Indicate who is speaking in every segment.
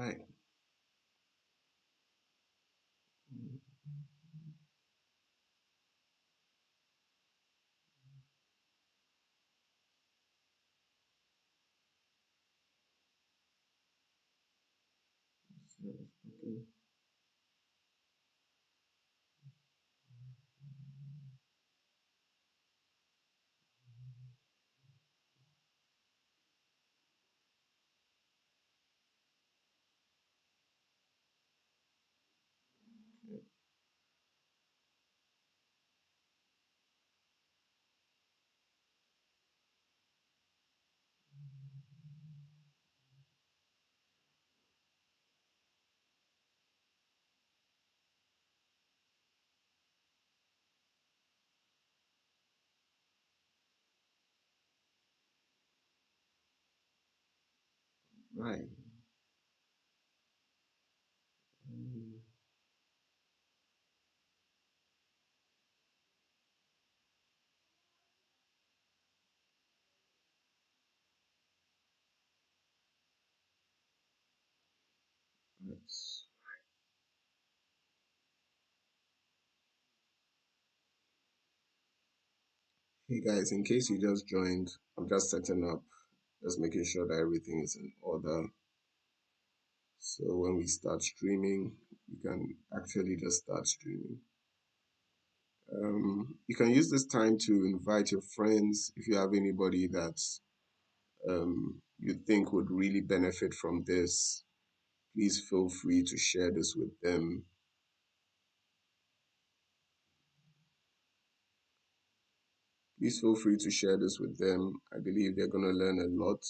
Speaker 1: Right. Okay. Right. Mm, that's- Hey guys, in case you just joined, I'm just setting up, just making sure that everything is in order. So when we start streaming, you can actually just start streaming. You can use this time to invite your friends if you have anybody that you think would really benefit from this. Please feel free to share this with them. Please feel free to share this with them. I believe they're going to learn a lot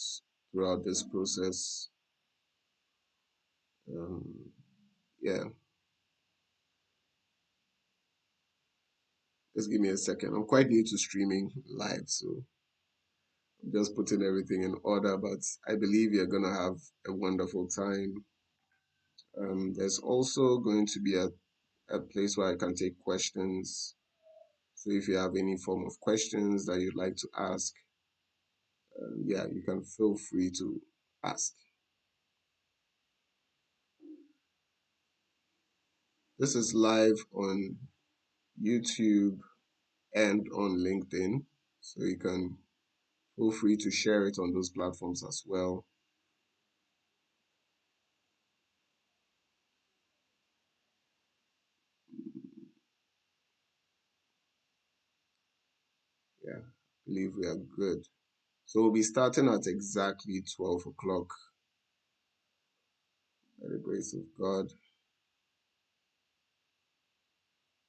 Speaker 1: throughout this process. Um, yeah, just give me a second. I'm quite new to streaming live, so I'm just putting everything in order, but I believe you're going to have a wonderful time. There's also going to be a place where I can take questions. So if you have any form of questions that you'd like to ask, yeah, you can feel free to ask. This is live on YouTube and on LinkedIn. So you can feel free to share it on those platforms as well. Yeah, I believe we are good. So we'll be starting at exactly 12 o'clock by the grace of God.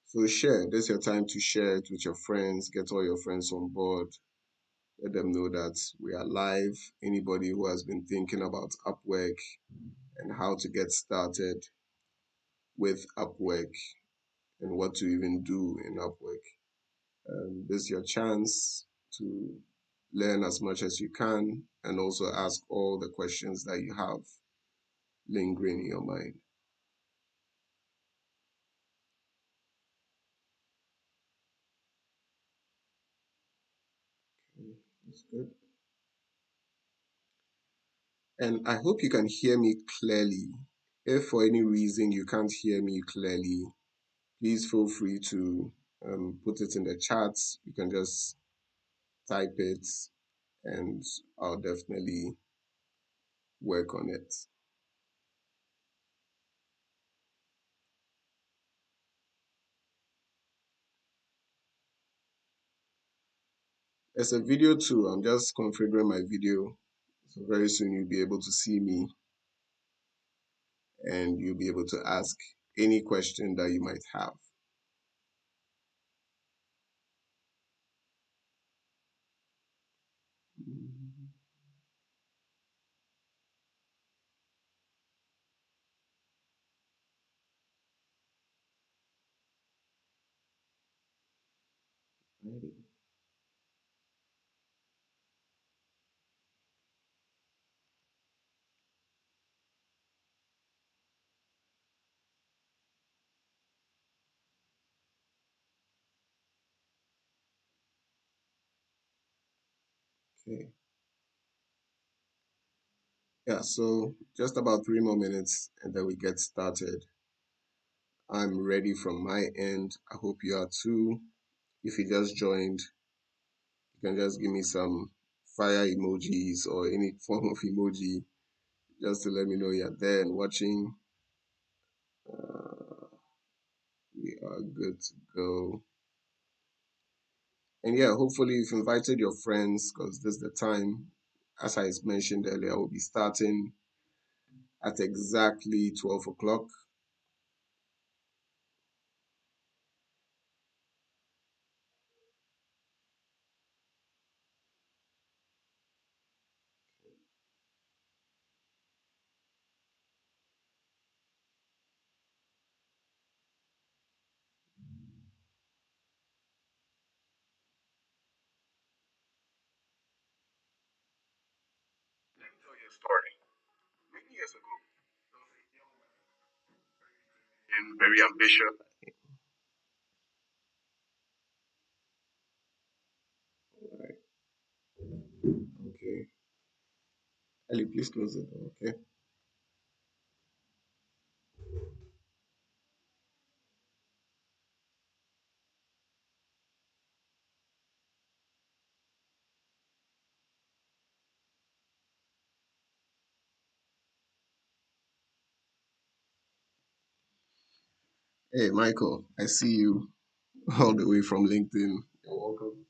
Speaker 1: So share. This is your time to share it with your friends. Get all your friends on board. Let them know that we are live. Anybody who has been thinking about Upwork and how to get started with Upwork and what to even do in Upwork. This is your chance to learn as much as you can and also ask all the questions that you have lingering in your mind. Okay, that's good. And I hope you can hear me clearly. If for any reason you can't hear me clearly, please feel free to put it in the chat. You can just type it and I'll definitely work on it. There's a video too. I'm just configuring my video. So very soon you'll be able to see me and you'll be able to ask any question that you might have. Mhm. Alrighty. Okay. Yeah, so just about 3 more minutes and then we get started. I'm ready from my end. I hope you are too. If you just joined, you can just give me some fire emojis or any form of emoji just to let me know you're there and watching. Uh, we are good to go. And yeah, hopefully you've invited your friends because this is the time. As I mentioned earlier, we'll be starting at exactly 12 o'clock. Let me tell you a story. Many years ago, and very ambitious. Right. Okay. Ellie, please close it. Okay. Hey, Michael, I see you all the way from LinkedIn. You're welcome.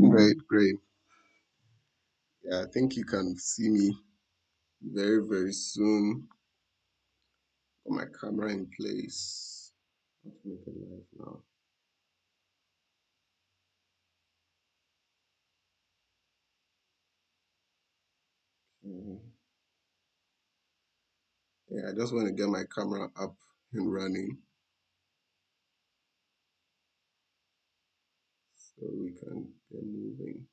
Speaker 1: Great, great. Yeah, I think you can see me very, very soon. Put my camera in place. Let's make it live now. Okay. Yeah, I just want to get my camera up and running so we can get moving.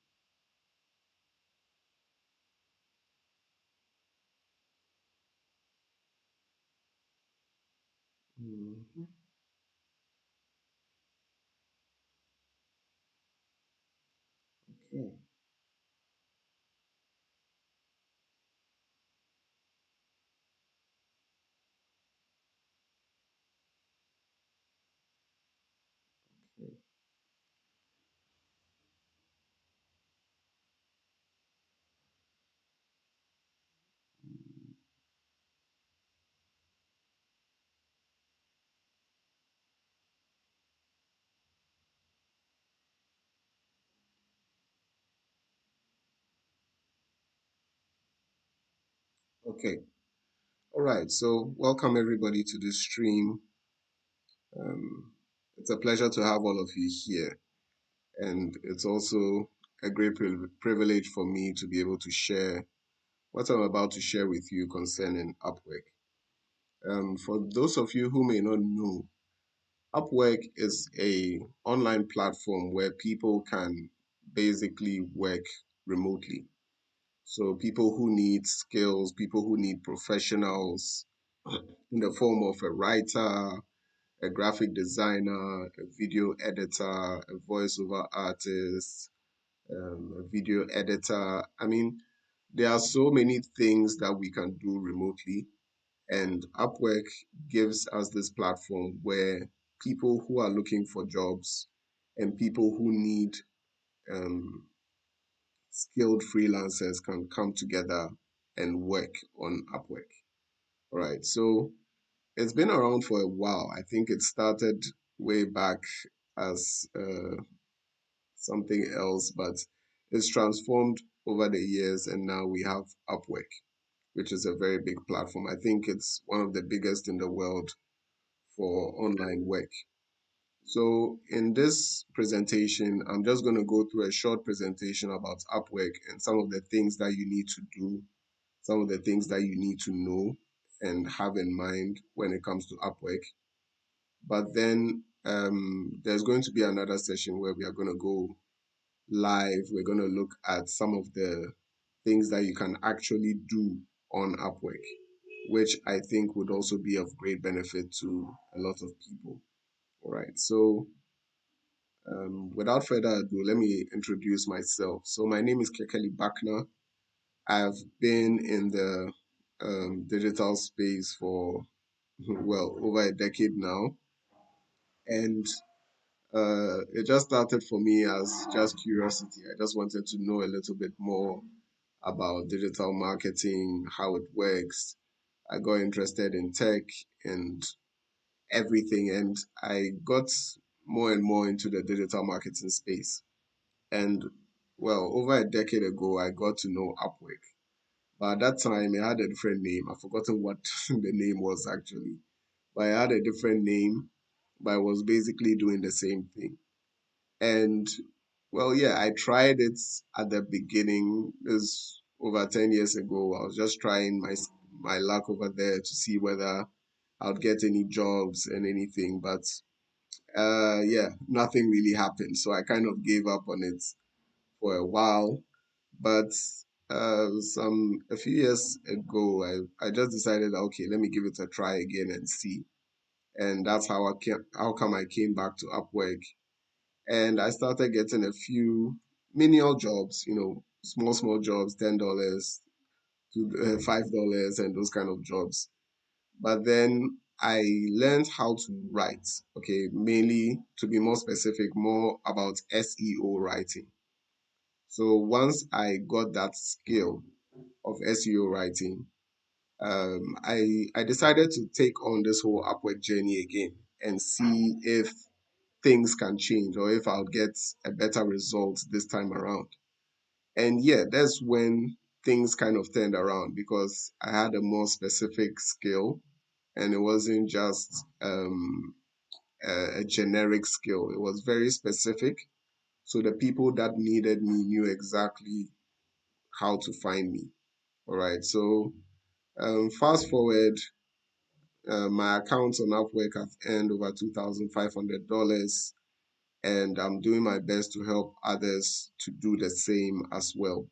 Speaker 1: Mhm. Okay. Okay. Okay. All right. So, welcome everybody to this stream. Um, it's a pleasure to have all of you here. And it's also a great privilege for me to be able to share what I'm about to share with you concerning Upwork. For those of you who may not know, Upwork is a online platform where people can basically work remotely. So people who need skills, people who need professionals in the form of a writer, a graphic designer, a video editor, a voiceover artist, a video editor. I mean, there are so many things that we can do remotely, and Upwork gives us this platform where people who are looking for jobs and people who need um, skilled freelancers can come together and work on Upwork. All right, so it's been around for a while. I think it started way back as something else, but it's transformed over the years, and now we have Upwork, which is a very big platform. I think it's one of the biggest in the world for online work. So in this presentation, I'm just going to go through a short presentation about Upwork and some of the things that you need to do, some of the things that you need to know and have in mind when it comes to Upwork. But then there's going to be another session where we are going to go live. We're going to look at some of the things that you can actually do on Upwork, which I think would also be of great benefit to a lot of people. All right. So without further ado, let me introduce myself. So my name is Kekeli Bakna. I've been in the digital space for well over a decade now, and it just started for me as just curiosity. I just wanted to know a little bit more about digital marketing, how it works. I got interested in tech and everything, and I got more and more into the digital marketing space. And well, over a decade ago, I got to know Upwork. But at that time, it had a different name. I've forgotten what the name was actually. But it had a different name, but I was basically doing the same thing. And well, yeah, I tried it at the beginning. This over 10 years ago. I was just trying my luck over there to see whether I'd get any jobs and anything. But yeah, nothing really happened. So I kind of gave up on it for a while. But some a few years ago, I just decided, okay, let me give it a try again and see. And that's how come I came back to Upwork, and I started getting a few menial jobs, small jobs, $10 to $5, and those kind of jobs. But then I learned how to write. Okay, mainly to be more specific, more about SEO writing. So once I got that skill of SEO writing, I decided to take on this whole Upwork journey again and see if things can change or if I'll get a better result this time around. And yeah, that's when things kind of turned around because I had a more specific skill and it wasn't just a generic skill. It was very specific. So the people that needed me knew exactly how to find me. All right. So fast forward, my account on Upwork have earned over $2,500, and I'm doing my best to help others to do the same as well.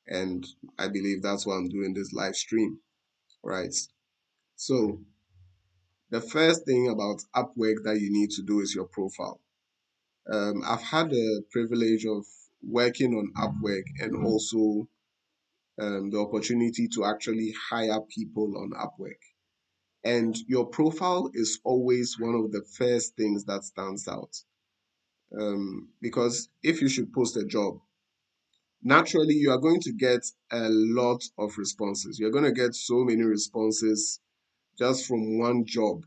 Speaker 1: And I believe that's why I'm doing this live stream, right? So the first thing about Upwork that you need to do is your profile. I've had the privilege of working on Upwork and also the opportunity to actually hire people on Upwork. And your profile is always one of the first things that stands out. Because if you should post a job, naturally you are going to get a lot of responses. You're going to get so many responses just from one job.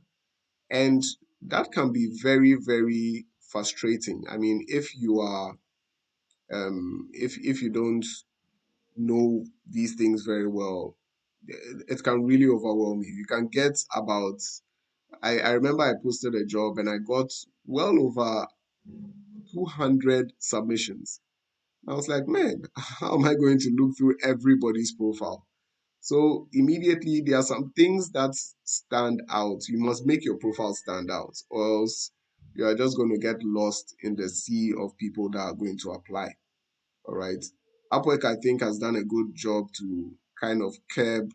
Speaker 1: And that can be very, very frustrating. I mean, if you are, if you don't know these things very well, it can really overwhelm you. You can get about, I remember I posted a job and I got well over 200 submissions. I was like, man, how am I going to look through everybody's profile? So immediately there are some things that stand out. You must make your profile stand out, or else you are just going to get lost in the sea of people that are going to apply. All right. Upwork, I think, has done a good job to kind of curb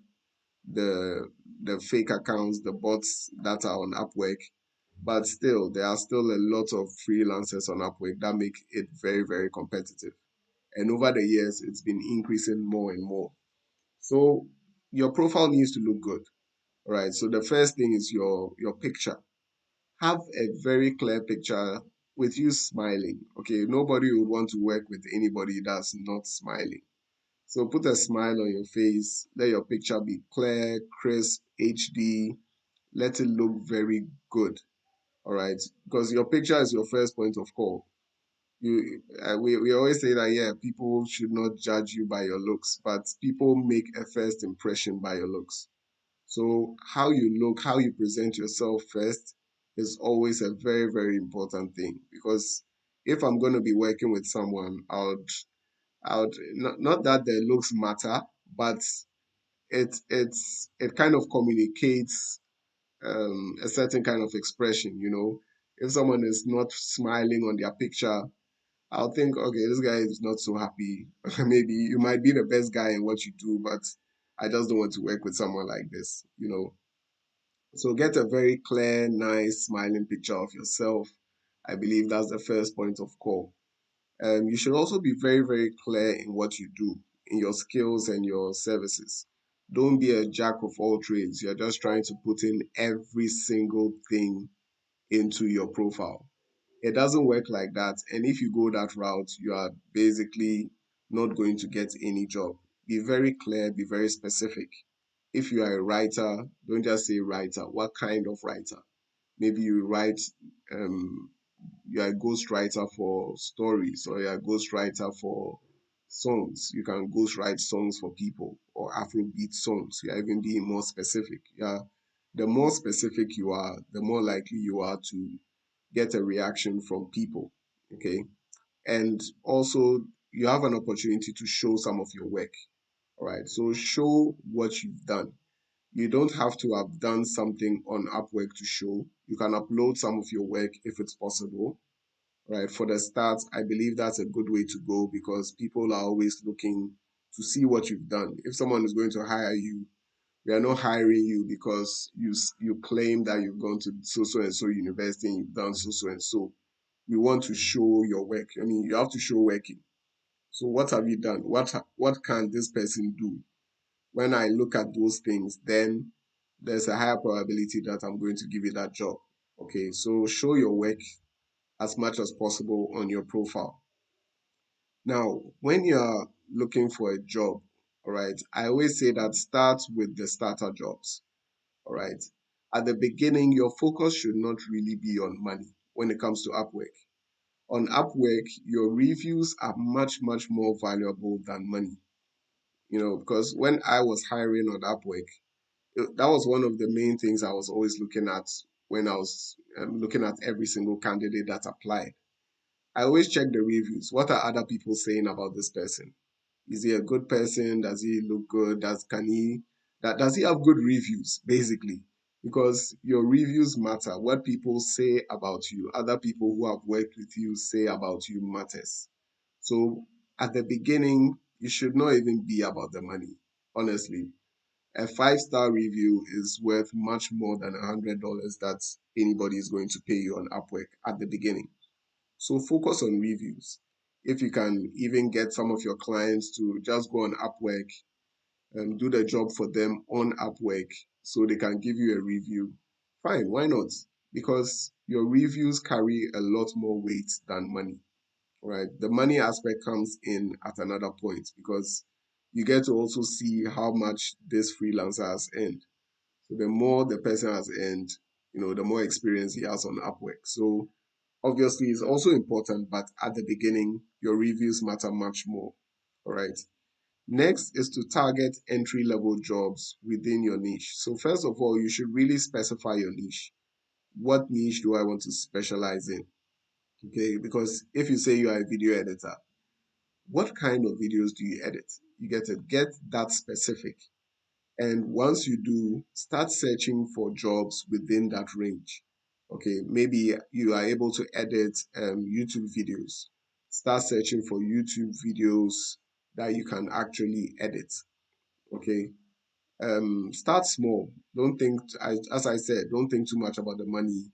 Speaker 1: the the fake accounts, the bots that are on Upwork. But still, there are still a lot of freelancers on Upwork that make it very, very competitive. And over the years, it's been increasing more and more. So your profile needs to look good. All right. So the first thing is your picture. Have a very clear picture with you smiling. Okay. Nobody would want to work with anybody that's not smiling. So put a smile on your face. Let your picture be clear, crisp, HD. Let it look very good. All right. Because your picture is your first point of call. We always say that, yeah, people should not judge you by your looks, but people make a first impression by your looks. So how you look, how you present yourself first is always a very, very important thing, because if I'm going to be working with someone, I would not that their looks matter, but it kind of communicates a certain kind of expression, you know. If someone is not smiling on their picture, I'll think, okay, this guy is not so happy. Maybe you might be the best guy in what you do, but I just don't want to work with someone like this, you know. So get a very clear, nice, smiling picture of yourself. I believe that's the first point of call. You should also be very, very clear in what you do, in your skills and your services. Don't be a jack of all trades. You're just trying to put in every single thing into your profile. It doesn't work like that. And if you go that route, you are basically not going to get any job. Be very clear, be very specific. If you are a writer, don't just say writer. What kind of writer? Maybe you write, um, you're a ghostwriter for stories, or you're a ghostwriter for songs. You can ghostwrite songs for people, or Afrobeat songs. You're even being more specific. Yeah. The more specific you are, the more likely you are to get a reaction from people. Okay. And also, you have an opportunity to show some of your work. All right. So show what you've done. You don't have to have done something on Upwork to show. You can upload some of your work if it's possible, right? For the start, I believe that's a good way to go, because people are always looking to see what you've done. If someone is going to hire you, we are not hiring you because you claim that you've gone to so and so university and you've done so and so. We want to show your work. I mean, you have to show working. So what have you done? What can this person do? When I look at those things, then there's a higher probability that I'm going to give you that job. Okay, so show your work as much as possible on your profile. Now, when you're looking for a job, all right, I always say that start with the starter jobs, all right. At the beginning, your focus should not really be on money when it comes to Upwork. On Upwork, your reviews are much, much more valuable than money, you know, because when I was hiring on Upwork, that was one of the main things I was always looking at when I was looking at every single candidate that applied. I always check the reviews. What are other people saying about this person? Is he a good person? Does he look good? Does he have good reviews, basically? Because your reviews matter. What people say about you, other people who have worked with you say about you matters. So at the beginning, it should not even be about the money, honestly. A five-star review is worth much more than $100 that anybody is going to pay you on Upwork at the beginning. So focus on reviews. If you can even get some of your clients to just go on Upwork and do the job for them on Upwork so they can give you a review, fine, why not? Because your reviews carry a lot more weight than money, right? The money aspect comes in at another point, because you get to also see how much this freelancer has earned. So the more the person has earned, you know, the more experience he has on Upwork. So obviously it's also important, but at the beginning, your reviews matter much more. All right. Next is to target entry level jobs within your niche. So, first of all, you should really specify your niche. What niche do I want to specialize in? Okay. Because if you say you are a video editor, what kind of videos do you edit? You get to get that specific. And once you do, start searching for jobs within that range. Okay, maybe you are able to edit YouTube videos. Start searching for YouTube videos that you can actually edit. Okay, start small. Don't think, as I said, don't think too much about the money.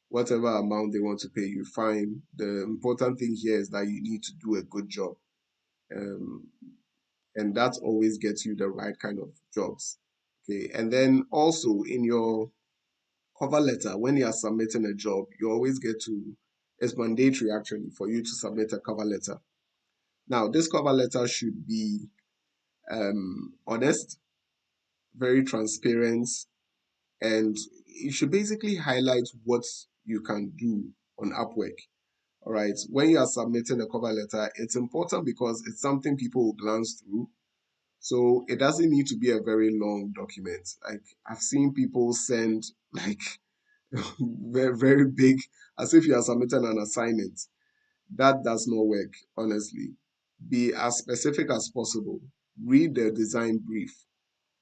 Speaker 1: Whatever amount they want to pay you, fine. The important thing here is that you need to do a good job. Um, and that always gets you the right kind of jobs. Okay, and then also in your cover letter, when you are submitting a job, you always get to, it's mandatory actually for you to submit a cover letter. Now, this cover letter should be honest, very transparent, and you should basically highlight what you can do on Upwork. All right. When you are submitting a cover letter, it's important because it's something people will glance through. So it doesn't need to be a very long document. Like I've seen people send like very, very big, as if you are submitting an assignment. That does not work, honestly. Be as specific as possible. Read the design brief.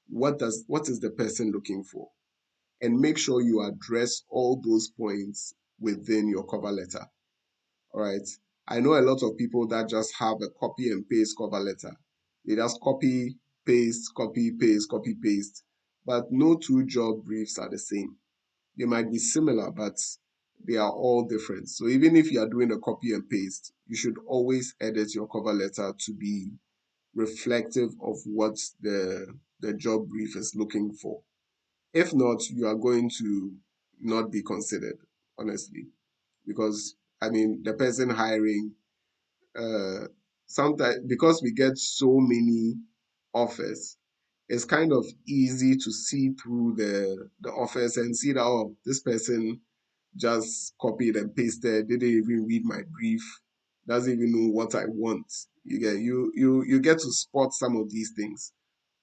Speaker 1: What is the person looking for? And make sure you address all those points within your cover letter. All right. I know a lot of people that just have a copy and paste cover letter. They just copy, paste, copy, paste, copy, paste. But no two job briefs are the same. They might be similar, but they are all different. So even if you are doing a copy and paste, you should always edit your cover letter to be reflective of what the job brief is looking for. If not, you are going to not be considered, honestly, because I mean the person hiring uh sometimes because we get so many offers, it's kind of easy to see through the offers and see that oh this person just copied and pasted, didn't even read my brief, doesn't even know what I want. You get to spot some of these things.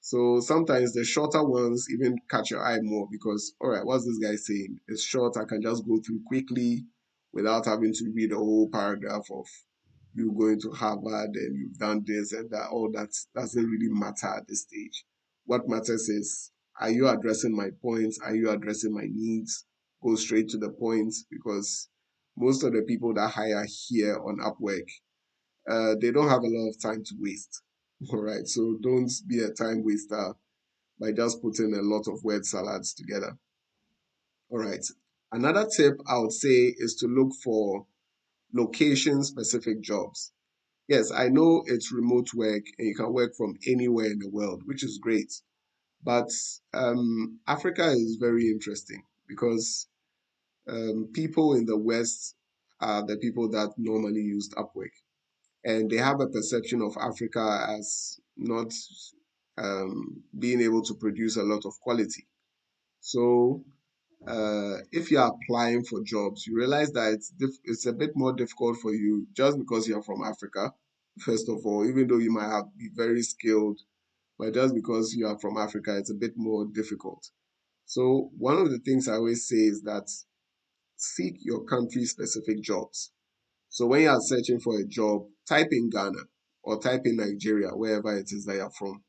Speaker 1: So sometimes the shorter ones even catch your eye more because all right, what's this guy saying? It's short, I can just go through quickly without having to read a whole paragraph of you going to Harvard and you've done this and that. All that doesn't really matter at this stage. What matters is, are you addressing my points? Are you addressing my needs? Go straight to the point because most of the people that hire here on Upwork, they don't have a lot of time to waste. All right, so don't be a time waster by just putting a lot of word salads together. All right. Another tip I would say is to look for location specific jobs. Yes, I know it's remote work and you can work from anywhere in the world, which is great. But Africa is very interesting because people in the West are the people that normally use Upwork. And they have a perception of Africa as not being able to produce a lot of quality. So if you're applying for jobs, you realize that it's a bit more difficult for you just because you're from Africa, first of all, even though you might have be very skilled, but just because you are from Africa, it's a bit more difficult. So one of the things I always say is that seek your country specific jobs. So when you are searching for a job, type in Ghana or type in Nigeria, wherever it is that you're from,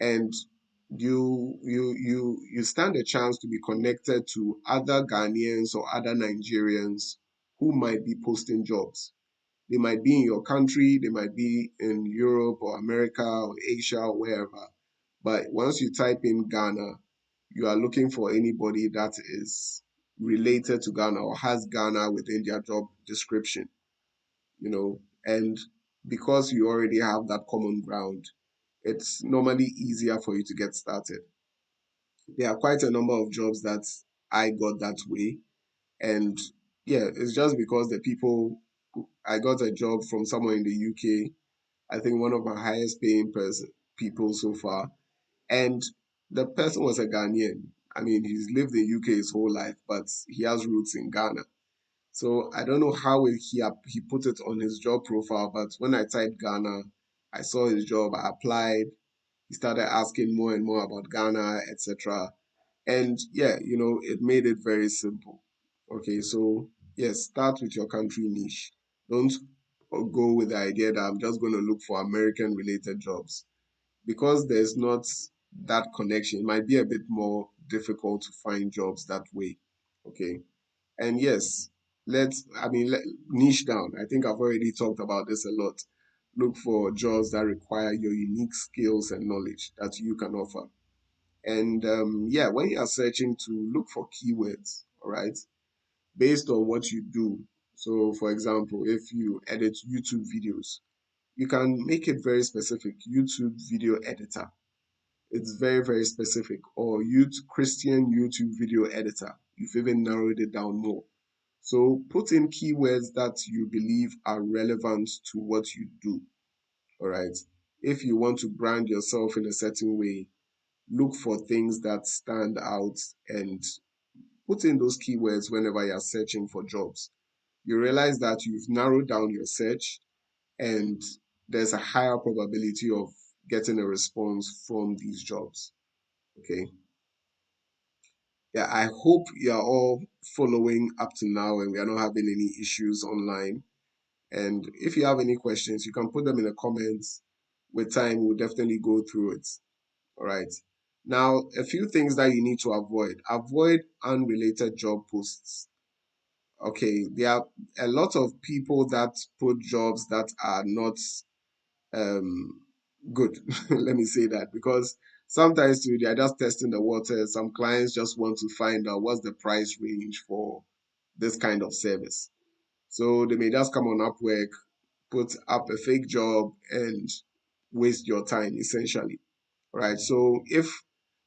Speaker 1: and you stand a chance to be connected to other Ghanaians or other Nigerians who might be posting jobs. They might be in your country, they might be in Europe or America or Asia or wherever. But once you type in Ghana, you are looking for anybody that is related to Ghana or has Ghana within their job description, you know, and because you already have that common ground, it's normally easier for you to get started. There are quite a number of jobs that I got that way. And yeah, it's just because the people, I got a job from somewhere in the UK, I think one of my highest paying people so far. And the person was a Ghanaian. I mean, he's lived in UK his whole life, but he has roots in Ghana. So I don't know how he put it on his job profile, but when I typed Ghana, I saw his job, I applied, he started asking more and more about Ghana, etc. And yeah, it made it very simple. Okay, so yes, start with your country niche. Don't go with the idea that I'm just going to look for American related jobs because there's not that connection. It might be a bit more difficult to find jobs that way. Okay, and yes, niche down. I think I've already talked about this a lot. Look for jobs that require your unique skills and knowledge that you can offer. And yeah, when you are searching to look for keywords, all right, based on what you do. So, for example, if you edit YouTube videos, you can make it very specific. YouTube video editor. It's very, very specific. Or Christian YouTube video editor. You've even narrowed it down more. So put in keywords that you believe are relevant to what you do. All right. If you want to brand yourself in a certain way, look for things that stand out and put in those keywords whenever you're searching for jobs. you realize that you've narrowed down your search and there's a higher probability of getting a response from these jobs. Okay. Yeah, I hope you're all following up to now and we are not having any issues online. And if you have any questions, you can put them in the comments. With time, we'll definitely go through it. All right. Now, a few things that you need to avoid. Avoid unrelated job posts. Okay, there are a lot of people that put jobs that are not um good. Let me say that because sometimes too, they are just testing the water. Some clients just want to find out what's the price range for this kind of service. So they may just come on Upwork, put up a fake job and waste your time essentially. Right. So if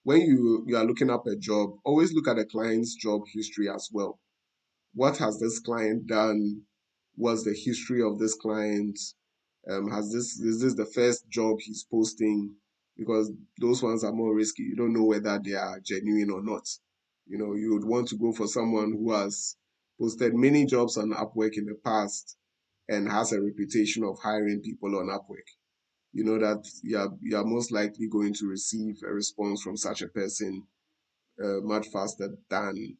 Speaker 1: when you are looking up a job, always look at the client's job history as well. What has this client done? What's the history of this client? Has this is this the first job he's posting? Because those ones are more risky. You don't know whether they are genuine or not. You know, you would want to go for someone who has posted many jobs on Upwork in the past and has a reputation of hiring people on Upwork. You know that you are most likely going to receive a response from such a person much faster than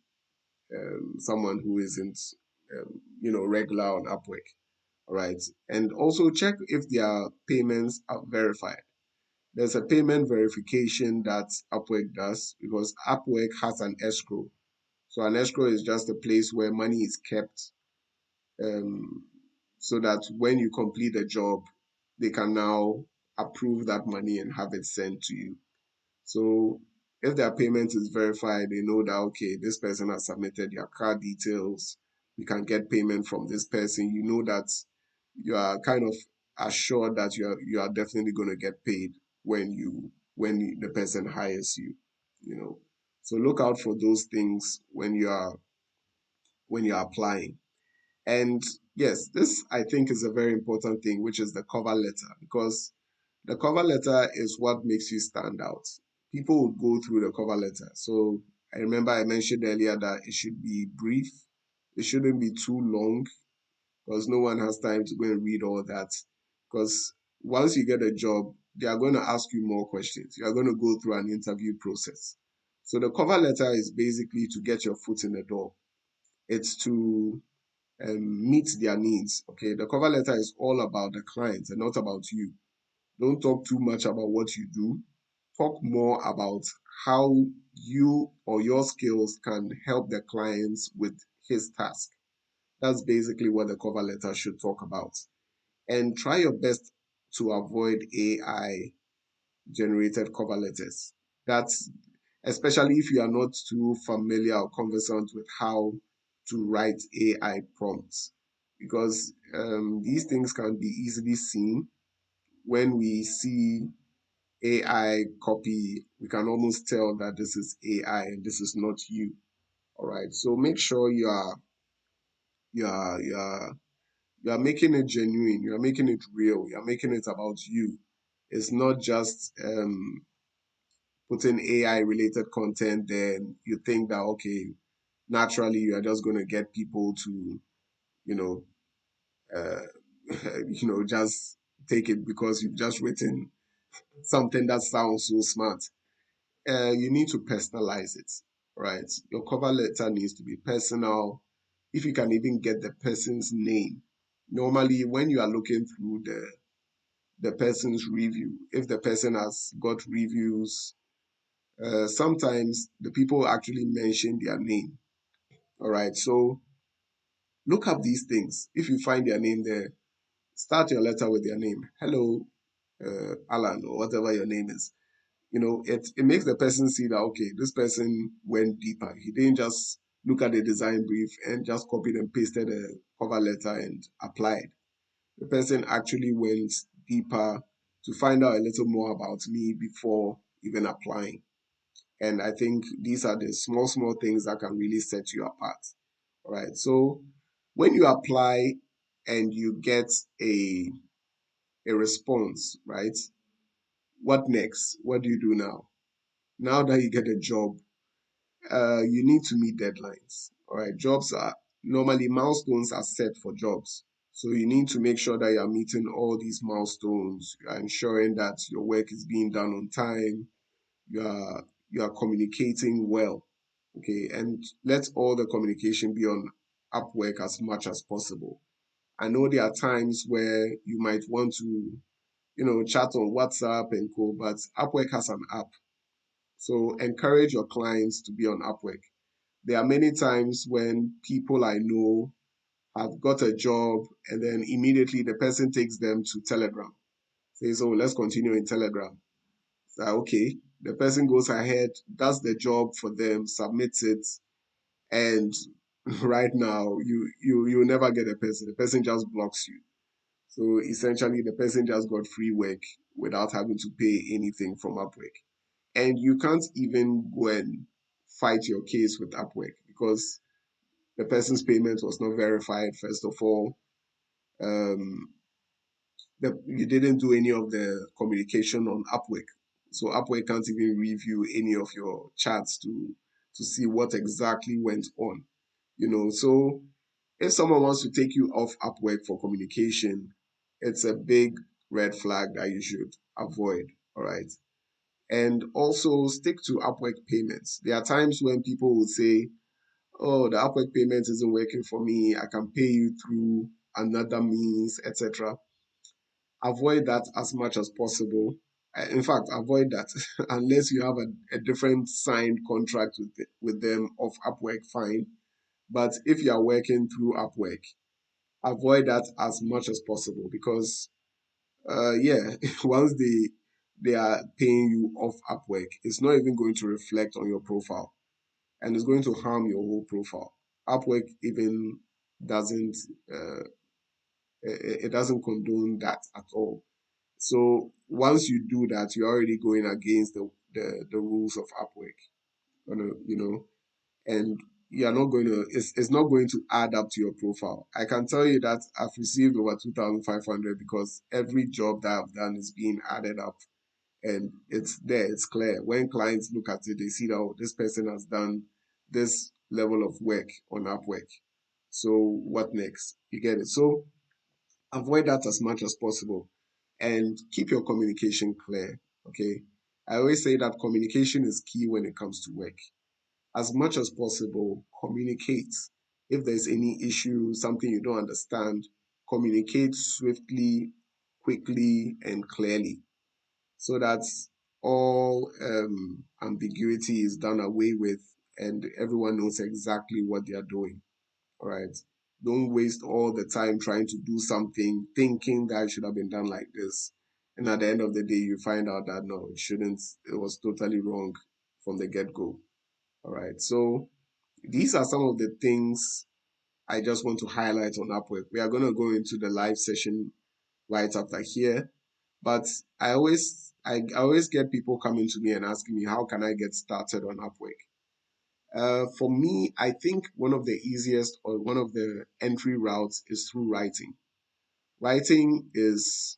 Speaker 1: someone who isn't, regular on Upwork. All right. And also check if their payments are verified. There's a payment verification that Upwork does because Upwork has an escrow. So an escrow is just a place where money is kept um, so that when you complete a job, they can now approve that money and have it sent to you. So if their payment is verified, they know that, okay, this person has submitted their card details. We can get payment from this person. You know that you are kind of assured that you are definitely going to get paid when the person hires you, you know. So look out for those things when you're applying. And yes, this I think is a very important thing, which is the cover letter, because the cover letter is what makes you stand out. People would go through the cover letter. So I remember I mentioned earlier that it should be brief. It shouldn't be too long because no one has time to go and read all that. Because once you get a job, they are going to ask you more questions. You are going to go through an interview process. So the cover letter is basically to get your foot in the door. It's to meet their needs. Okay, the cover letter is all about the client and not about you. Don't talk too much about what you do. Talk more about how you or your skills can help the clients with his task. That's basically what the cover letter should talk about. And try your best to avoid AI generated cover letters. That's especially if you are not too familiar or conversant with how to write AI prompts, because these things can be easily seen when we see AI copy. We can almost tell that this is AI and this is not you. All right. So make sure you are you are you are making it genuine. You are making it real. You are making it about you. It's not just putting AI related content. Then you think that okay, naturally you are just going to get people to you know uh, just take it because you've just written something that sounds so smart. You need to personalize it, right? Your cover letter needs to be personal. If you can even get the person's name. Normally, when you are looking through the person's review, if the person has got reviews, sometimes the people actually mention their name. All right, so look up these things. If you find their name there, start your letter with their name. Hello, Alan, or whatever your name is. It makes the person see that okay, this person went deeper. He didn't just look at the design brief and just copied and pasted a cover letter and applied. The person actually went deeper to find out a little more about me before even applying. And I think these are the small, small things that can really set you apart. All right. So when you apply and you get a response, right? What next? What do you do now? Now that you get a job, you need to meet deadlines. All right, jobs are normally milestones are set for jobs. So you need to make sure that you are meeting all these milestones. You are ensuring that your work is being done on time. You are communicating well. Okay, and let all the communication be on Upwork as much as possible. I know there are times where you might want to, chat on WhatsApp and co, but Upwork has an app. So encourage your clients to be on Upwork. There are many times when people I know have got a job and then immediately the person takes them to Telegram. Says, oh, let's continue in Telegram. So, okay. The person goes ahead, does the job for them, submits it, and right now you never get a person. The person just blocks you. So essentially the person just got free work without having to pay anything from Upwork. And you can't even go and fight your case with Upwork because the person's payment was not verified, first of all. Um, you didn't do any of the communication on Upwork. So Upwork can't even review any of your chats to see what exactly went on. So if someone wants to take you off Upwork for communication, it's a big red flag that you should avoid. All right. And also stick to Upwork payments. There are times when people would say, oh, the Upwork payment isn't working for me. I can pay you through another means, etc. Avoid that as much as possible. In fact, avoid that unless you have a different signed contract with them of Upwork, fine. But if you are working through Upwork, avoid that as much as possible because, yeah, once they are paying you off Upwork, it's not even going to reflect on your profile and it's going to harm your whole profile. Upwork even doesn't uh, it doesn't condone that at all. So once you do that, you're already going against the rules of Upwork, and you're not going to, it's not going to add up to your profile. I can tell you that I've received over 2,500 because every job that I've done is being added up and it's there, it's clear. When clients look at it, they see that, oh, this person has done this level of work on Upwork. So what next? You get it? So avoid that as much as possible and keep your communication clear. Okay. I always say that communication is key when it comes to work. As much as possible, communicate. If there's any issue, something you don't understand, communicate swiftly, quickly, and clearly so that all ambiguity is done away with and everyone knows exactly what they are doing. All right. Don't waste all the time trying to do something thinking that it should have been done like this. And at the end of the day, you find out that no, it shouldn't, it was totally wrong from the get go. All right. So these are some of the things I just want to highlight on Upwork. We are going to go into the live session right after here. But I always get people coming to me and asking me, how can I get started on Upwork? For me, I think one of the easiest or one of the entry routes is through writing. Writing is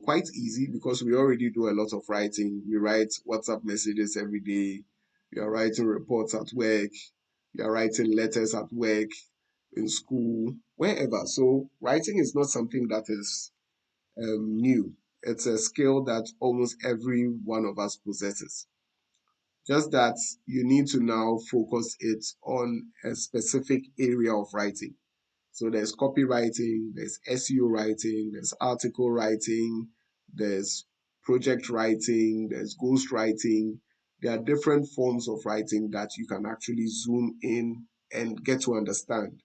Speaker 1: quite easy because we already do a lot of writing. We write WhatsApp messages every day. We are writing reports at work. We are writing letters at work, in school, wherever. So writing is not something that is new. It's a skill that almost every one of us possesses. Just that you need to now focus it on a specific area of writing. So there's copywriting, there's SEO writing, there's article writing, there's project writing, there's ghost writing. There are different forms of writing that you can actually zoom in and get to understand.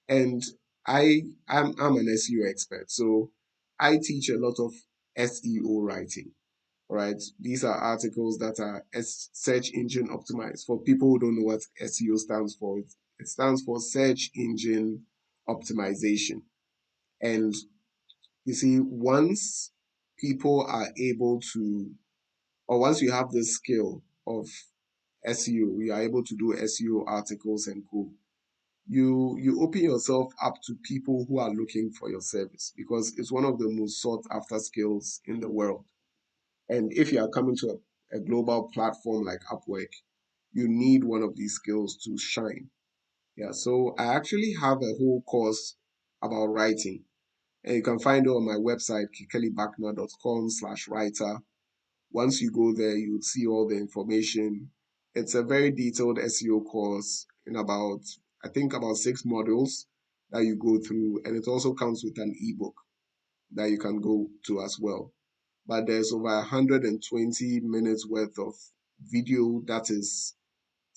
Speaker 1: And I'm an SEO expert, so I teach a lot of SEO writing. Right? These are articles that are search engine optimized. For people who don't know what SEO stands for, it stands for search engine optimization. And you see, once people are able to, or once you have this skill of SEO, you are able to do SEO articles and co. You open yourself up to people who are looking for your service because it's one of the most sought after skills in the world. And if you are coming to a global platform like Upwork, you need one of these skills to shine. Yeah, so I actually have a whole course about writing, and you can find it on my website, kikelibakna.com/writer. Once you go there, you'll see all the information. It's a very detailed SEO course in about, I think, about 6 modules that you go through, and it also comes with an ebook that you can go to as well. But there's over 120 minutes worth of video that is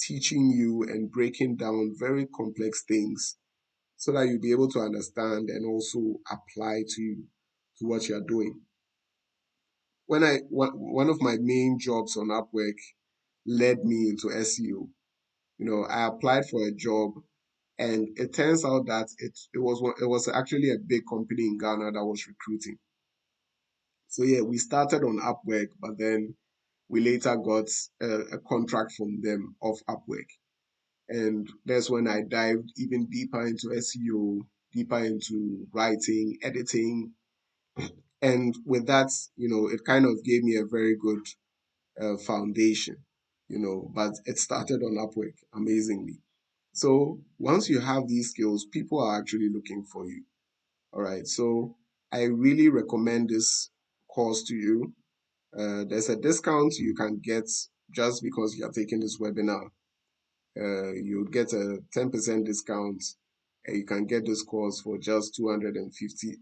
Speaker 1: teaching you and breaking down very complex things so that you'll be able to understand and also apply to what you're doing. One of my main jobs on Upwork led me into SEO. I applied for a job, and it turns out that it was actually a big company in Ghana that was recruiting. So yeah, we started on Upwork, but then we later got a contract from them off Upwork. And that's when I dived even deeper into SEO, deeper into writing, editing. And with that, it kind of gave me a very good foundation, but it started on Upwork amazingly. So once you have these skills, people are actually looking for you. All right. So I really recommend this course to you. There's a discount you can get just because you're taking this webinar. You get a 10% discount, and you can get this course for just 250,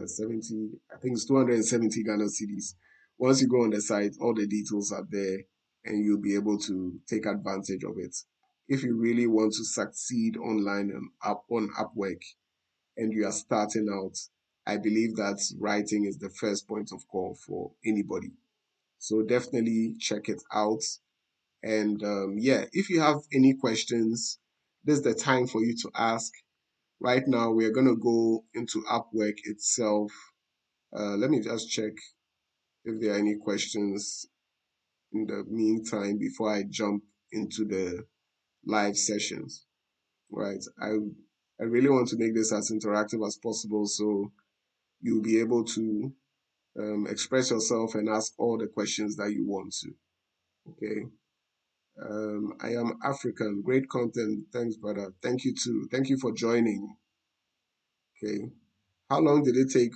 Speaker 1: 70, I think it's 270 Ghana cedis. Once you go on the site, all the details are there, and you'll be able to take advantage of it. If you really want to succeed online and on Upwork, and you are starting out, I believe that writing is the first point of call for anybody. So definitely check it out. And yeah, if you have any questions, this is the time for you to ask. Right now, we're going to go into Upwork itself. Let me just check if there are any questions in the meantime before I jump into the live sessions. Right. I really want to make this as interactive as possible so you'll be able to express yourself and ask all the questions that you want to. Okay. I am African. Great content. Thanks, brother. Thank you too. Thank you for joining. Okay. How long did it take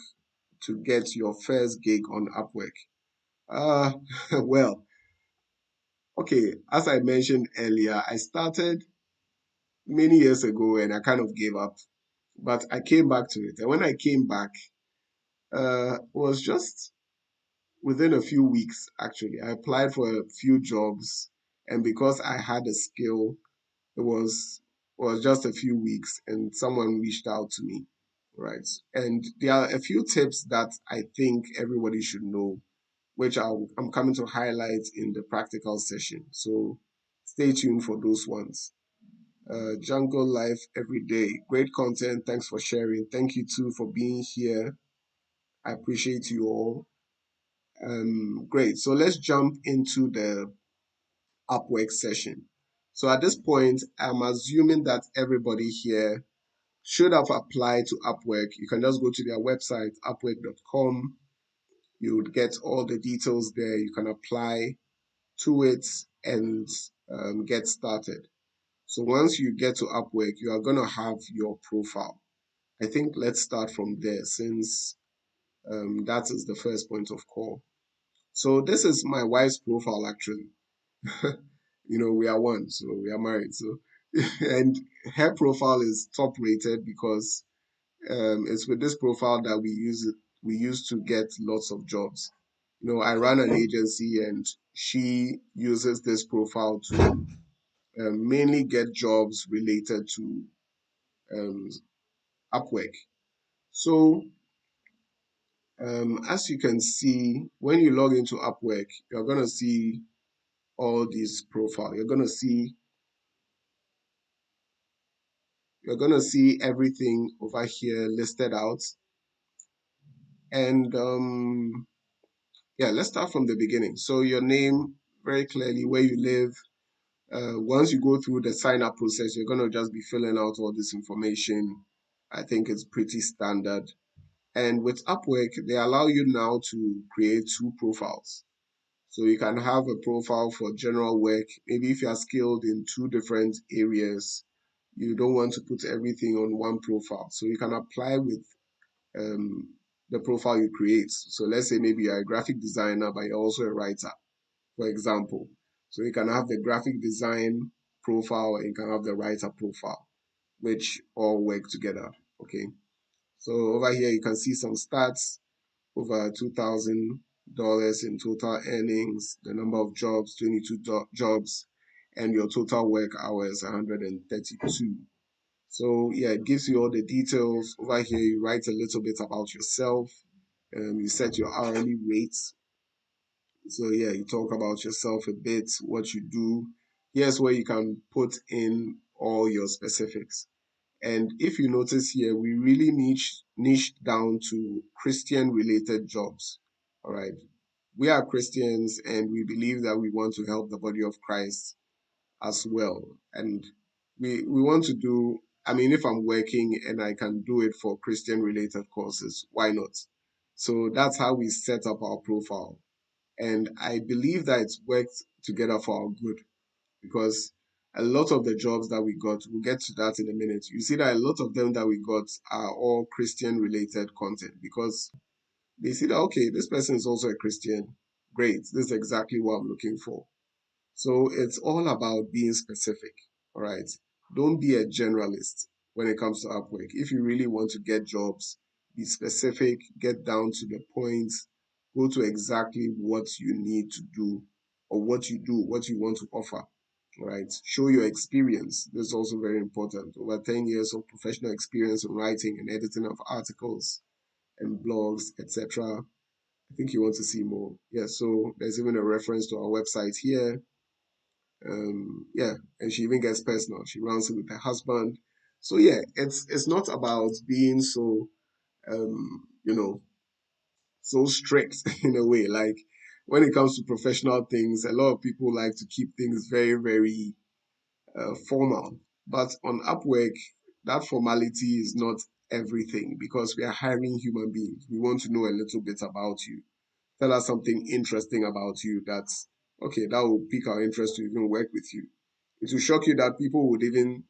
Speaker 1: to get your first gig on Upwork? Uh, well, okay. As I mentioned earlier, I started many years ago and I kind of gave up, but I came back to it. And when I came back, it was just within a few weeks, actually. I applied for a few jobs, and because I had a skill, it was just a few weeks and someone reached out to me, right? And there are a few tips that I think everybody should know, which I'm coming to highlight in the practical session. So stay tuned for those ones. Jungle Life every day. Great content. Thanks for sharing. Thank you too for being here. I appreciate you all. Great. So let's jump into the Upwork session. So at this point, I'm assuming that everybody here should have applied to Upwork. You can just go to their website, upwork.com. You would get all the details there. You can apply to it and get started. So once you get to Upwork, you are going to have your profile. I think let's start from there since that is the first point of call. So this is my wife's profile actually. We are one, so we are married. So, and her profile is top rated because it's with this profile that we use to get lots of jobs. I run an agency and she uses this profile to mainly get jobs related to um, Upwork. So as you can see, when you log into Upwork, you're gonna see all these profile. You're gonna see everything over here listed out. And yeah, let's start from the beginning. So your name, very clearly where you live. Once you go through the sign up process, you're gonna just be filling out all this information. I think it's pretty standard. And with Upwork, they allow you now to create 2 profiles. So you can have a profile for general work. Maybe if you are skilled in 2 different areas, you don't want to put everything on one profile. So you can apply with um, the profile you create. So let's say maybe you're a graphic designer, but you're also a writer, for example. So you can have the graphic design profile and you can have the writer profile, which all work together. Okay. So over here, you can see some stats over $2,000 in total earnings, the number of jobs, 22 jobs, and your total work hours, 132. So yeah, it gives you all the details. Over here, you write a little bit about yourself. You set your hourly rates. So yeah, you talk about yourself a bit, what you do. Here's where you can put in all your specifics. And if you notice here, we really niche down to Christian related jobs. All right. We are Christians and we believe that we want to help the body of Christ as well. And we want to do, I mean, if I'm working and I can do it for Christian related courses, why not? So that's how we set up our profile. And I believe that it's worked together for our good because a lot of the jobs that we got, we'll get to that in a minute. You see that a lot of them that we got are all Christian related content because they see that, okay, this person is also a Christian. Great. This is exactly what I'm looking for. So it's all about being specific. All right. Don't be a generalist when it comes to Upwork. If you really want to get jobs, be specific, get down to the point, go to exactly what you need to do or what you do, what you want to offer. All right. Show your experience. This is also very important. Over 10 years of professional experience in writing and editing of articles and blogs, etc. I think you want to see more. Yeah, so there's even a reference to our website here. Yeah, and she even gets personal. She runs it with her husband. So yeah, it's not about being so so strict in a way. Like when it comes to professional things, a lot of people like to keep things very, very formal. But on Upwork, that formality is not everything because we are hiring human beings. We want to know a little bit about you. Tell us something interesting about you that's okay, that will pique our interest to even work with you. It will shock you that people would even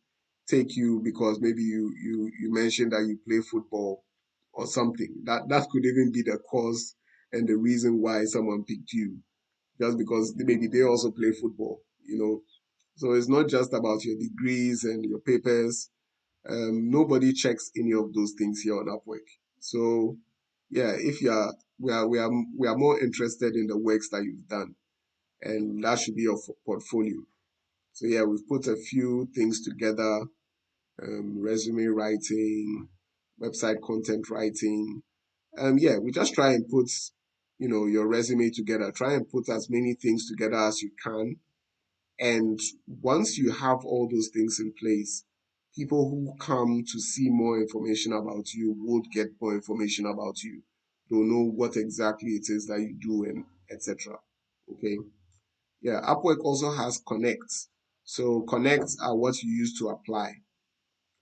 Speaker 1: take you because maybe you mentioned that you play football or something. That could even be the cause and the reason why someone picked you, just because maybe they also play football, you know. So it's not just about your degrees and your papers. Nobody checks any of those things here on Upwork. So yeah, if you are we are more interested in the works that you've done, and that should be your portfolio. So yeah, we've put a few things together: resume writing, website content writing. Yeah, we just try and put your resume together. Try and put as many things together as you can, and once you have all those things in place, people who come to see more information about you would get more information about you. They'll know what exactly it is that you do and etc. Okay. Yeah, Upwork also has connects. So connects are what you use to apply.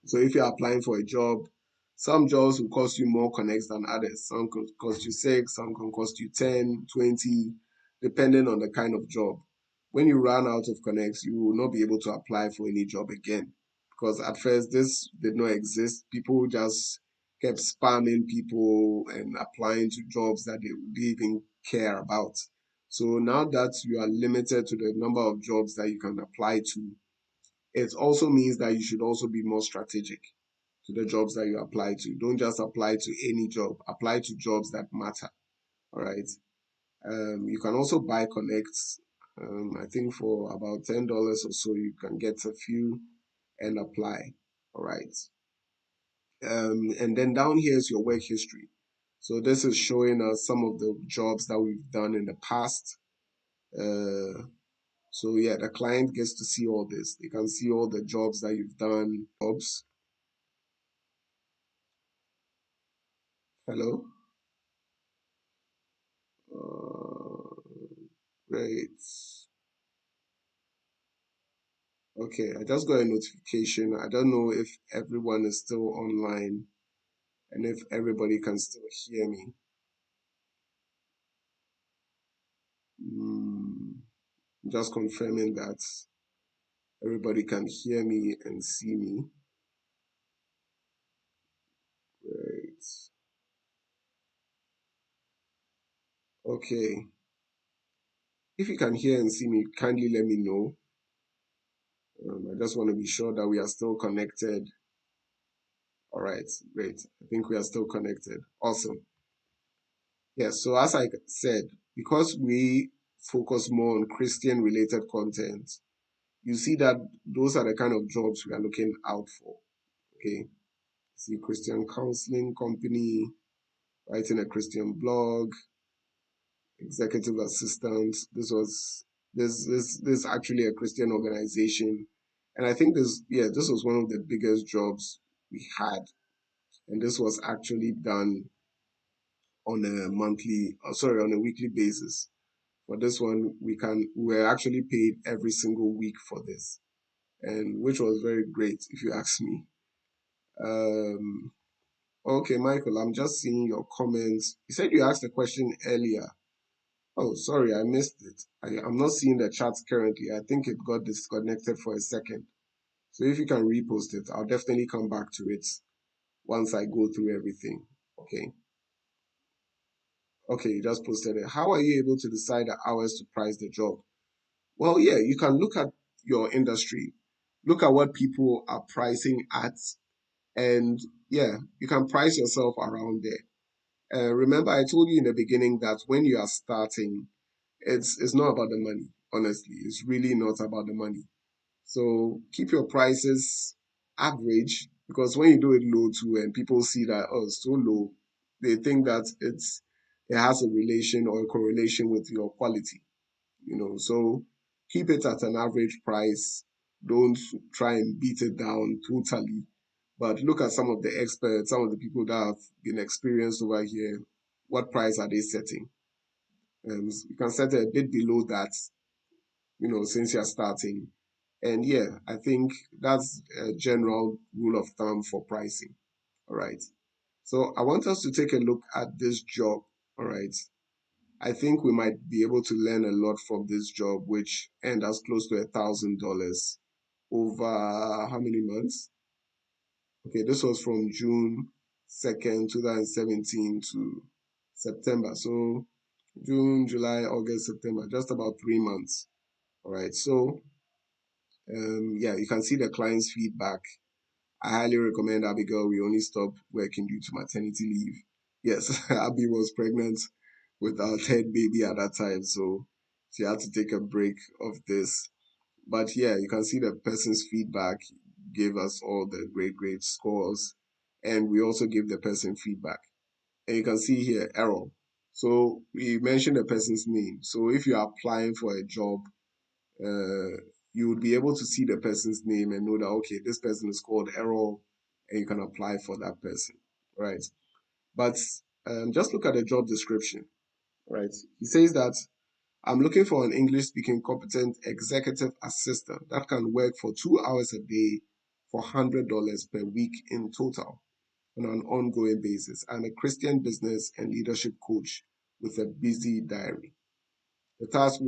Speaker 1: So if you're applying for a job, some jobs will cost you more connects than others. Some could cost you six, some can cost you 10, 20, depending on the kind of job. When you run out of connects, you will not be able to apply for any job again. Because at first this did not exist. People just kept spamming people and applying to jobs that they didn't even care about. So now that you are limited to the number of jobs that you can apply to, it also means that you should also be more strategic to the jobs that you apply to. Don't just apply to any job. Apply to jobs that matter. All right. You can also buy connects. I think for about $10 or so, you can get a few and apply. All right. And then down here is your work history. So this is showing us some of the jobs that we've done in the past. So yeah, the client gets to see all this. They can see all the jobs that you've done. Jobs. Hello. Great. Okay, I just got a notification. I don't know if everyone is still online and if everybody can still hear me. Mm, just confirming that everybody can hear me and see me. Okay. If you can hear and see me, kindly let me know. I just want to be sure that we are still connected. All right, great. I think we are still connected. Awesome. Yes, so as I said, because we focus more on Christian related content, you see that those are the kind of jobs we are looking out for. Okay. See Christian counseling company, writing a Christian blog, executive assistant. This actually a Christian organization. And I think this was one of the biggest jobs we had. And this was actually done on a on a weekly basis. For this one, we were actually paid every single week for this, and which was very great, if you ask me. Um, okay, Michael, I'm just seeing your comments. You said you asked a question earlier. Oh, sorry, I missed it. I'm not seeing the chat currently. I think it got disconnected for a second. So if you can repost it, I'll definitely come back to it once I go through everything. Okay. Okay, you just posted it. How are you able to decide the hours to price the job? Well, yeah, you can look at your industry, look at what people are pricing at, and yeah, you can price yourself around there. Remember, I told you in the beginning that when you are starting, it's not about the money. Honestly, it's really not about the money. So keep your prices average because when you do it low too, and people see that oh it's so low, they think that it has a relation or a correlation with your quality. So keep it at an average price. Don't try and beat it down totally, but look at some of the experts, some of the people that have been experienced over here. What price are they setting? You can set it a bit below that, since you're starting. And yeah, I think that's a general rule of thumb for pricing. All right. So I want us to take a look at this job. All right. I think we might be able to learn a lot from this job, which earned us close to $1,000 over how many months? Okay, this was from June 2nd, 2017 to September. So June, July, August, September, just about 3 months. All right. So yeah, you can see the client's feedback. I highly recommend Abigail. We only stopped working due to maternity leave. Yes, Abby was pregnant with our third baby at that time, so she had to take a break of this. But yeah, you can see the person's feedback gave us all the great scores, and we also gave the person feedback. And you can see here error. So we mentioned the person's name. So if you are applying for a job, uh, you would be able to see the person's name and know that okay, this person is called Errol, and you can apply for that person, right? But just look at the job description, right? He says that I'm looking for an English-speaking competent executive assistant that can work for 2 hours a day for $100 per week in total on an ongoing basis. I'm a Christian business and leadership coach with a busy diary. The tasks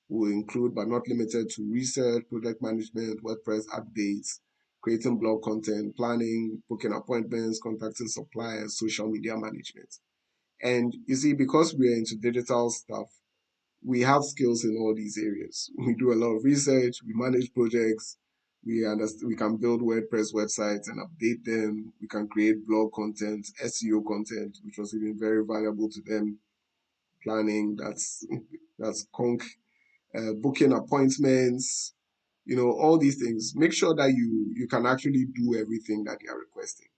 Speaker 1: will include, but not limited to, research, project management, WordPress updates, creating blog content, planning, booking appointments, contacting suppliers, social media management. And you see, because we are into digital stuff, we have skills in all these areas. We do a lot of research, we manage projects, we can build WordPress websites and update them. We can create blog content, SEO content, which was even very valuable to them. Planning, that's conk booking appointments, all these things. Make sure that you can actually do everything that they are requesting.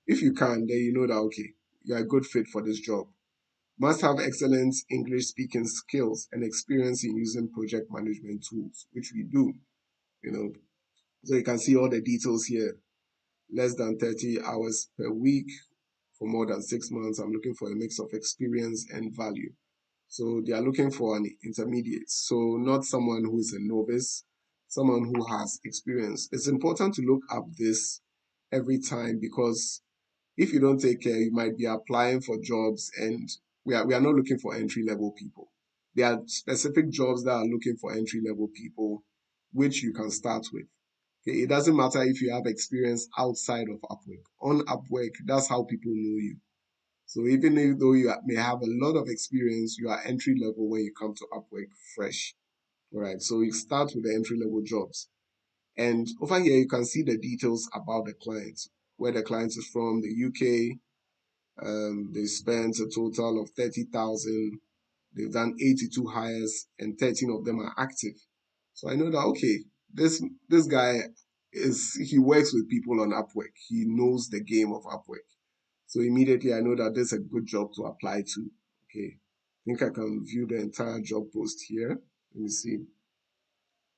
Speaker 1: If you can, then you know that okay, you're a good fit for this job. Must have excellent English speaking skills and experience in using project management tools, which we do, you know. So you can see all the details here. Less than 30 hours per week for more than 6 months. I'm looking for a mix of experience and value. So they are looking for an intermediate. So not someone who is a novice, someone who has experience. It's important to look up this every time because if you don't take care, you might be applying for jobs and we are not looking for entry level people. There are specific jobs that are looking for entry level people, which you can start with. Okay, it doesn't matter if you have experience outside of Upwork. On Upwork, that's how people know you. So even if though may have a lot of experience, you are entry level when you come to Upwork fresh. All right. So you start with the entry level jobs. And over here, you can see the details about the client, where the client is from, the UK. They spent a total of 30,000. They've done 82 hires and 13 of them are active. So I know that, okay, this guy he works with people on Upwork. He knows the game of Upwork. So immediately I know that this is a good job to apply to. Okay. I think I can view the entire job post here. Let me see.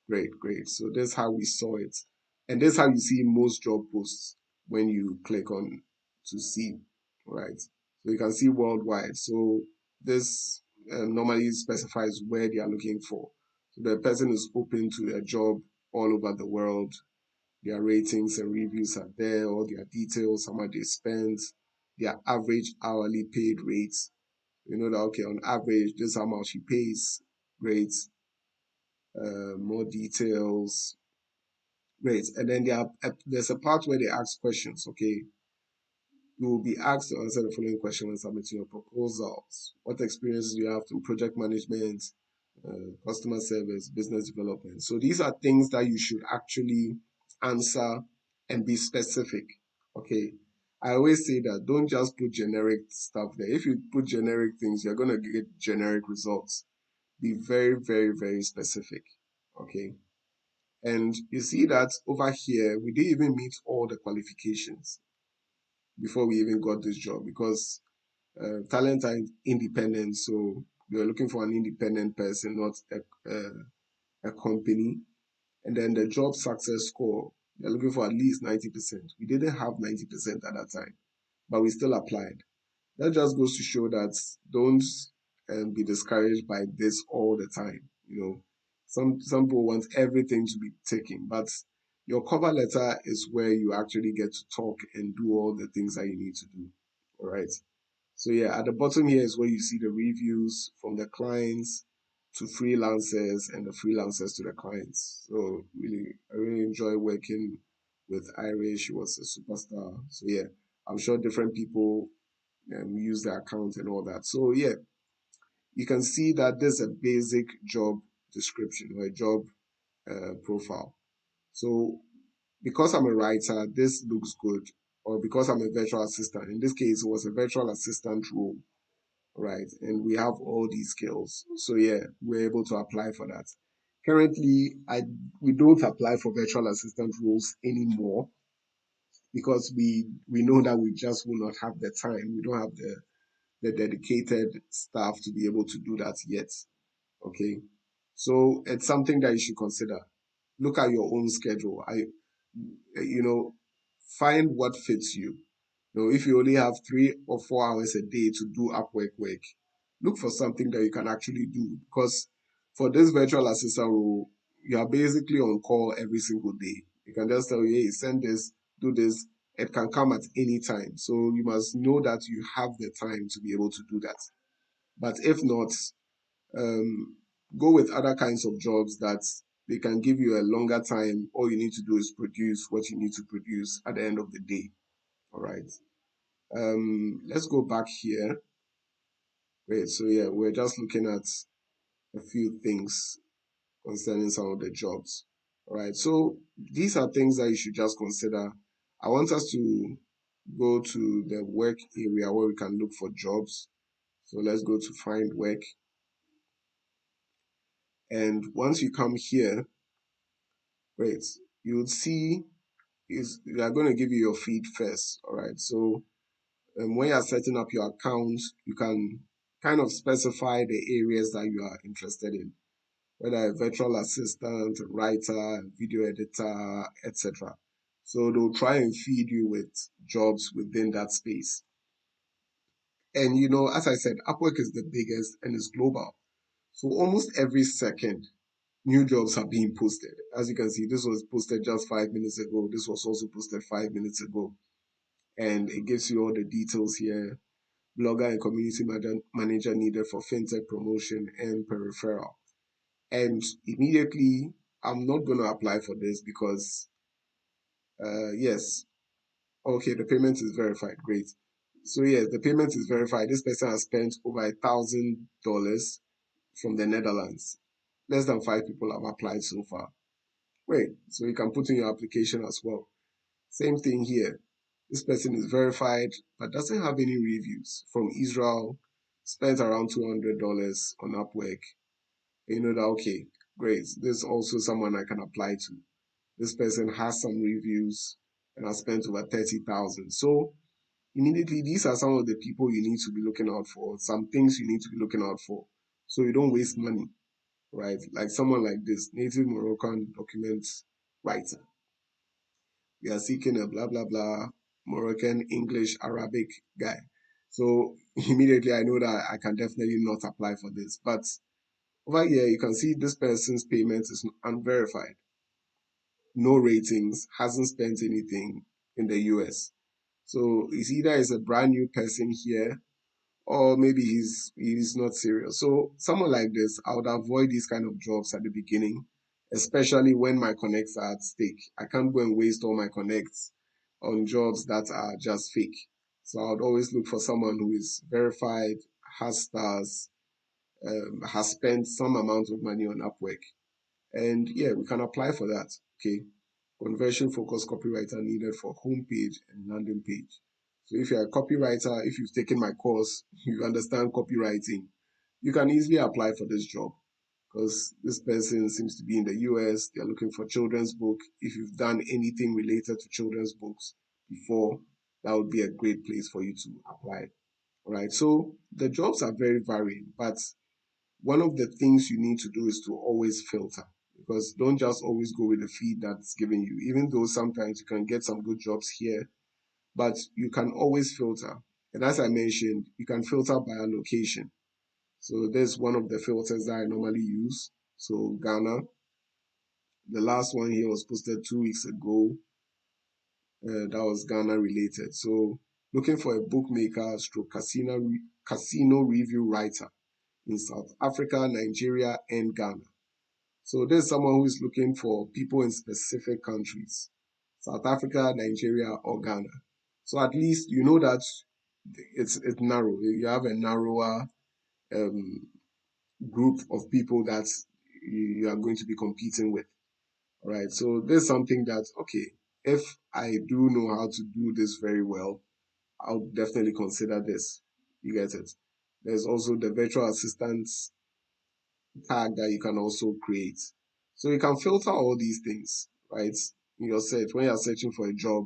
Speaker 1: Great, great. So that's how we saw it. And that's how you see most job posts when you click on to see, right? So you can see worldwide. So this normally specifies where they are looking for. So the person is open to a job all over the world. Their ratings and reviews are there, all their details, how much they spend, their average hourly paid rates. You know that, okay, on average, this is how much he pays. Great. More details. Great. And then there's a part where they ask questions. Okay. You will be asked to answer the following question when submitting your proposals. What experience do you have in project management, customer service, business development? So these are things that you should actually answer and be specific. Okay. I always say that don't just put generic stuff there. If you put generic things, you're going to get generic results. Be very, very, very specific. Okay. And you see that over here, we didn't even meet all the qualifications before we even got this job because talent are independent. So we are looking for an independent person, not a company. And then the job success score, they're looking for at least 90%. We didn't have 90% at that time, but we still applied. That just goes to show that don't be discouraged by this all the time. You know, some people want everything to be taken, but your cover letter is where you actually get to talk and do all the things that you need to do. All right. So yeah, at the bottom here is where you see the reviews from the clients to freelancers and the freelancers to the clients. So really, I really enjoy working with Irish. She was a superstar. So yeah, I'm sure different people use the account and all that. So yeah, you can see that there's a basic job description or a job profile. So because I'm a writer, this looks good. Or because I'm a virtual assistant, in this case, it was a virtual assistant role, right? And we have all these skills. So yeah, we're able to apply for that. Currently, we don't apply for virtual assistant roles anymore because we know that we just will not have the time. We don't have the dedicated staff to be able to do that yet. Okay. So it's something that you should consider. Look at your own schedule. You know, find what fits you. You know, if you only have 3 or 4 hours a day to do Upwork work, look for something that you can actually do. Because for this virtual assistant role, you are basically on call every single day. You can just tell you, hey, send this, do this. It can come at any time. So you must know that you have the time to be able to do that. But if not, um, go with other kinds of jobs that they can give you a longer time. All you need to do is produce what you need to produce at the end of the day. All right. Let's go back here. Great. So yeah, we're just looking at a few things concerning some of the jobs. All right. So these are things that you should just consider. I want us to go to the work area where we can look for jobs. So let's go to find work. And once you come here, great, you'll see is they are going to give you your feed first. All right. So when you are setting up your account, you can kind of specify the areas that you are interested in, whether a virtual assistant, a writer, video editor, etc. So they'll try and feed you with jobs within that space. And you know, as I said, Upwork is the biggest and is global. So almost every second, new jobs are being posted. As you can see, this was posted just 5 minutes ago. This was also posted 5 minutes ago. And it gives you all the details here. Blogger and community manager needed for fintech promotion and peripheral. And immediately, I'm not going to apply for this because, yes, okay, the payment is verified. Great. So yes, the payment is verified. This person has spent over $1,000 from the Netherlands. Less than five people have applied so far. Great. So you can put in your application as well. Same thing here. This person is verified but doesn't have any reviews from Israel, spent around $200 on Upwork. And you know that, okay, great. There's also someone I can apply to. This person has some reviews and has spent over 30,000. So immediately, these are some of the people you need to be looking out for, some things you need to be looking out for. So you don't waste money, right? Like someone like this, native Moroccan document writer. We are seeking a blah, blah, blah, Moroccan, English, Arabic guy. So immediately I know that I can definitely not apply for this. But over here, you can see this person's payment is unverified, no ratings, hasn't spent anything in the US. So it's either is a brand new person here or maybe he's not serious. So someone like this, I would avoid these kind of jobs at the beginning, especially when my connects are at stake. I can't go and waste all my connects on jobs that are just fake. So I would always look for someone who is verified, has stars, has spent some amount of money on Upwork. And yeah, we can apply for that. Okay. Conversion focused copywriter needed for homepage and landing page. So if you're a copywriter, if you've taken my course, you understand copywriting, you can easily apply for this job because this person seems to be in the US. They're looking for children's book. If you've done anything related to children's books before, that would be a great place for you to apply. All right. So the jobs are very varying, but one of the things you need to do is to always filter because don't just always go with the feed that's given you, even though sometimes you can get some good jobs here, but you can always filter. And as I mentioned, you can filter by a location. So there's one of the filters that I normally use. So Ghana, the last one here was posted 2 weeks ago. That was Ghana related. So looking for a bookmaker stroke casino review writer in South Africa, Nigeria, and Ghana. So there's someone who is looking for people in specific countries, South Africa, Nigeria, or Ghana. So at least you know that it's narrow. You have a narrower um, group of people that you are going to be competing with. All right. So there's something that okay, if I do know how to do this very well, I'll definitely consider this. You get it. There's also the virtual assistants tag that you can also create. So you can filter all these things, right? In your search, when you're searching for a job,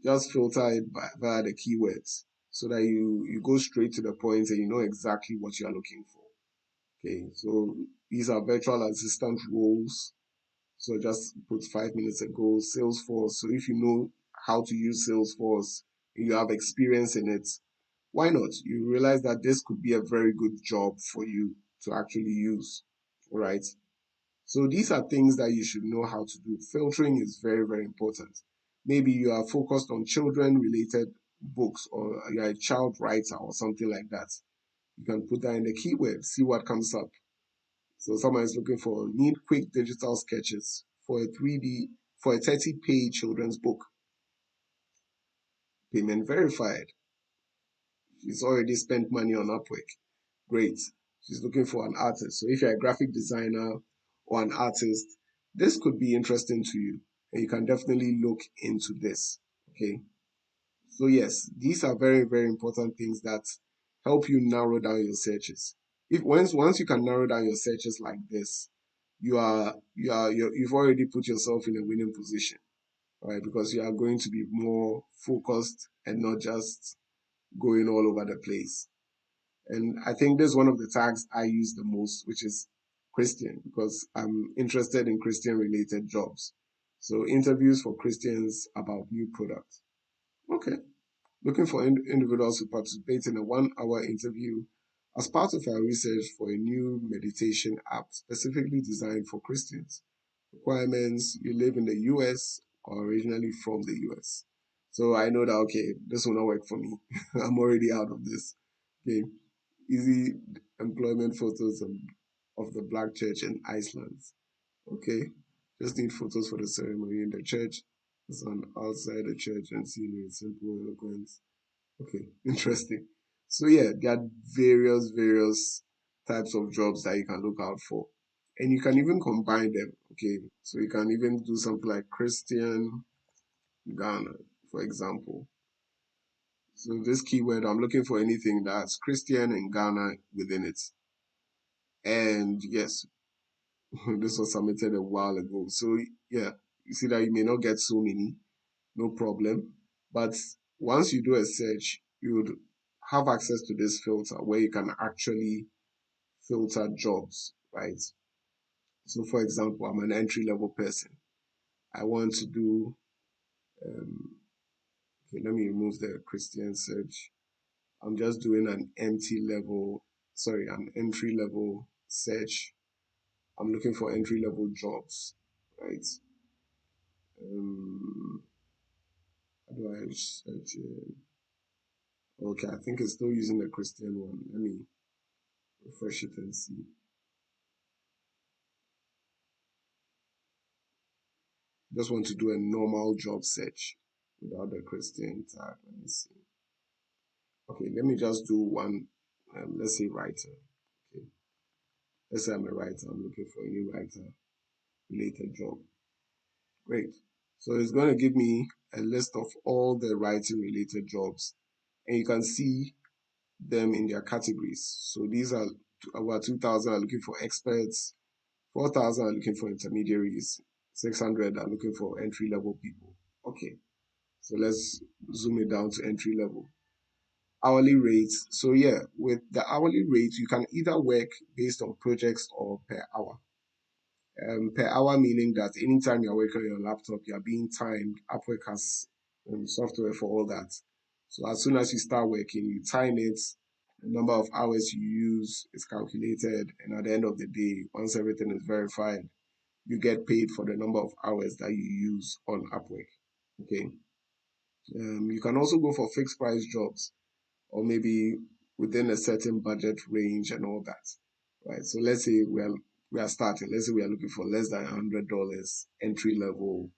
Speaker 1: just filter it via the keywords so that you go straight to the point and you know exactly what you are looking for. Okay, so these are virtual assistant roles. So just put 5 minutes ago, Salesforce. So if you know how to use Salesforce, you have experience in it, why not? You realize that this could be a very good job for you to actually use, right? So these are things that you should know how to do. Filtering is very, very important. Maybe you are focused on children related books or you're a child writer or something like that. You can put that in the keyword, see what comes up. So someone is looking for need quick digital sketches for a 3D, for a 30-page children's book. Payment verified. She's already spent money on Upwork. Great. She's looking for an artist. So if you're a graphic designer or an artist, this could be interesting to you. And you can definitely look into this. Okay. So yes, these are very, very important things that help you narrow down your searches. If once you can narrow down your searches like this, you've already put yourself in a winning position, right? Because you are going to be more focused and not just going all over the place. And I think this is one of the tags I use the most, which is Christian, because I'm interested in Christian related jobs. So interviews for Christians about new products. Okay. Looking for individuals to participate in a 1 hour interview as part of our research for a new meditation app specifically designed for Christians. Requirements, you live in the US or originally from the US. So I know that, okay, this will not work for me. I'm already out of this. Okay. Easy employment photos of the Black church in Iceland. Okay. Just need photos for the ceremony in the church. It's on outside the church and seen with simple eloquence. Okay, interesting. So yeah, there are various types of jobs that you can look out for. And you can even combine them. Okay. So you can even do something like Christian Ghana, for example. So this keyword, I'm looking for anything that's Christian and Ghana within it. And yes, this was submitted a while ago. So yeah, you see that you may not get so many, no problem. But once you do a search, you would have access to this filter where you can actually filter jobs, right? So for example, I'm an entry level person. I want to do, okay, let me remove the Christian search. I'm just doing an entry level search. I'm looking for entry level jobs, right? Um, how do I search it? Okay, I think it's still using the Christian one. Let me refresh it and see. Just want to do a normal job search without the Christian tag. Let me see. Okay, let me just do one. Let's say writer. Okay, let's say I'm a writer. I'm looking for any writer related job. Great. So it's going to give me a list of all the writing related jobs, and you can see them in their categories. So these are about 2,000 are looking for experts, 4,000 are looking for intermediaries, 600 are looking for entry level people. Okay, so let's zoom it down to entry level. Hourly rates. So yeah, with the hourly rate, you can either work based on projects or per hour. Per hour meaning that anytime you're working on your laptop, you're being timed. Upwork has software for all that. So as soon as you start working, you time it, the number of hours you use is calculated, and at the end of the day, once everything is verified, you get paid for the number of hours that you use on Upwork. Okay. You can also go for fixed price jobs or maybe within a certain budget range and all that. Right. So let's say we are starting. Let's say we are looking for less than $100 entry level.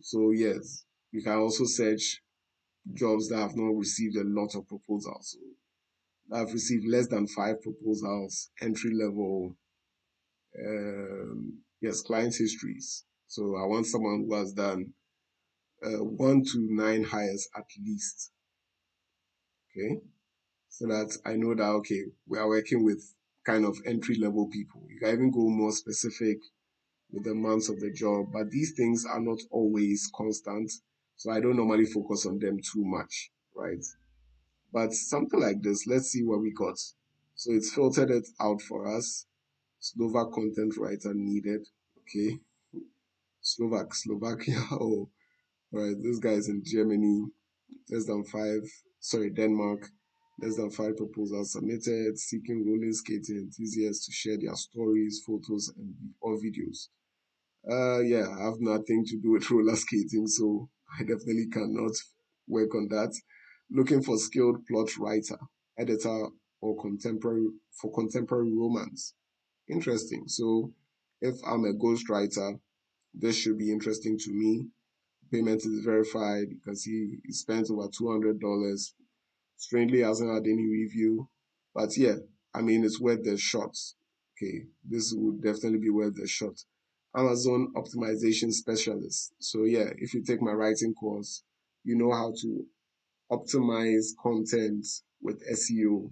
Speaker 1: So yes, you can also search jobs that have not received a lot of proposals. So I've received less than five proposals, entry level. Yes, client histories. So I want someone who has done 1 to 9 hires at least. Okay, so that I know that okay, we are working with kind of entry level people. You can even go more specific with the months of the job, but these things are not always constant. So I don't normally focus on them too much, right? But something like this, let's see what we got. So it's filtered it out for us. Slovak content writer needed. Okay. Slovakia. Oh, all right. This guy is in Germany. Less than five, sorry, Denmark. Less than five proposals submitted, seeking roller skating enthusiasts to share their stories, photos, and or videos. Yeah, I have nothing to do with roller skating, so I definitely cannot work on that. Looking for skilled plot writer, editor, or contemporary romance. Interesting. So, if I'm a ghostwriter, this should be interesting to me. Payment is verified. You can see he spent over $200. Strangely, hasn't had any review, but yeah, I mean it's worth the shot. Okay, this would definitely be worth the shot. Amazon optimization specialist. So yeah, if you take my writing course, you know how to optimize content with SEO.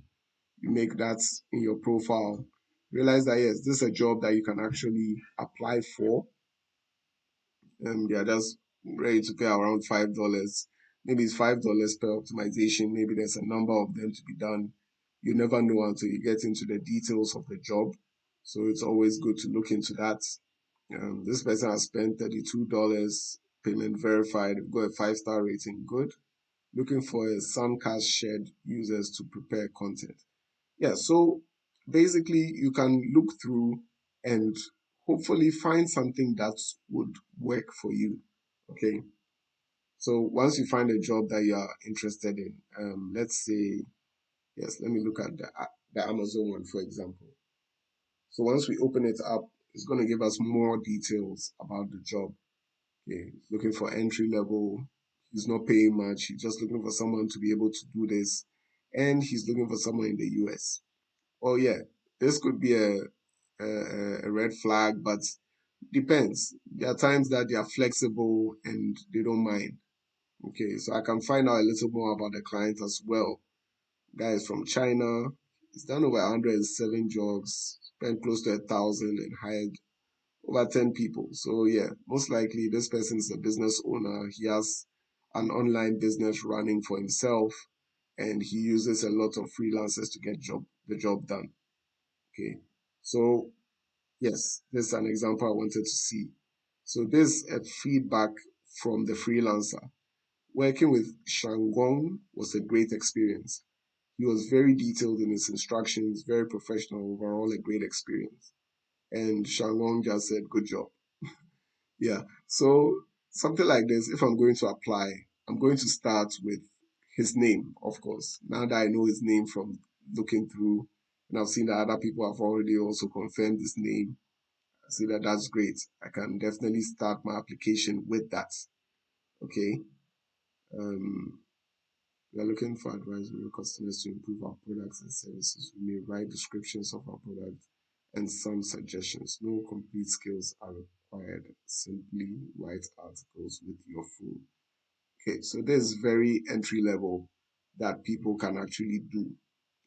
Speaker 1: You make that in your profile. Realize that yes, this is a job that you can actually apply for. They are just ready to pay around $5. Maybe it's $5 per optimization. Maybe there's a number of them to be done. You never know until you get into the details of the job. So it's always good to look into that. This person has spent $32, payment verified, got a 5-star rating. Good. Looking for a Suncast shared users to prepare content. Yeah, so basically you can look through and hopefully find something that would work for you. Okay. So once you find a job that you are interested in, let's say, yes, let me look at the Amazon one, for example. So once we open it up, it's going to give us more details about the job. Okay. Looking for entry level. He's not paying much. He's just looking for someone to be able to do this, and he's looking for someone in the US. Oh yeah, this could be a red flag, but depends. There are times that they are flexible and they don't mind. Okay, so I can find out a little more about the client as well. Guy is from China. He's done over 107 jobs, spent close to 1,000, and hired over 10 people. So yeah, most likely this person is a business owner. He has an online business running for himself, and he uses a lot of freelancers to get the job done. Okay. So yes, this is an example I wanted to see. So this is a feedback from the freelancer. Working with Shangong was a great experience. He was very detailed in his instructions, very professional, overall a great experience. And Shangong just said, good job. Yeah. So something like this, if I'm going to apply, I'm going to start with his name, of course. Now that I know his name from looking through, and I've seen that other people have already also confirmed his name, I see that that's great. I can definitely start my application with that. Okay. Um, we are looking for advice from customers to improve our products and services. We may write descriptions of our product and some suggestions. No complete skills are required. Simply write articles with your phone. Okay, so this is very entry level that people can actually do,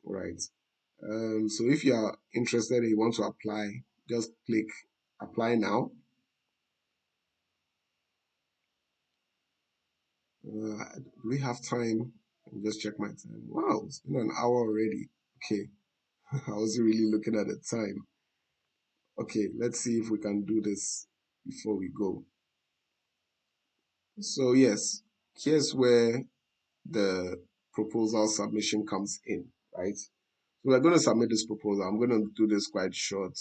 Speaker 1: right? So if you are interested and you want to apply, just click apply now. Do we have time? Let me just check my time. Wow, it's been an hour already. Okay, I wasn't really looking at the time. Okay, let's see if we can do this before we go. So yes, here's where the proposal submission comes in, right? So we're going to submit this proposal. I'm going to do this quite short,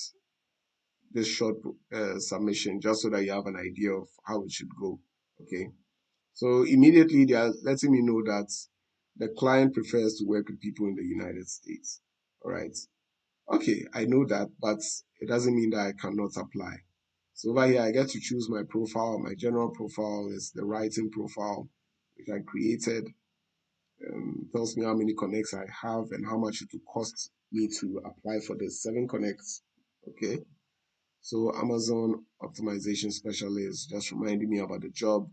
Speaker 1: this short submission, just so that you have an idea of how it should go. Okay. So immediately they are letting me know that the client prefers to work with people in the United States. All right. Okay, I know that, but it doesn't mean that I cannot apply. So over here, I get to choose my profile. My general profile is the writing profile, which I created. Tells me how many connects I have and how much it will cost me to apply for the 7 connects. Okay. So Amazon optimization specialist just reminding me about the job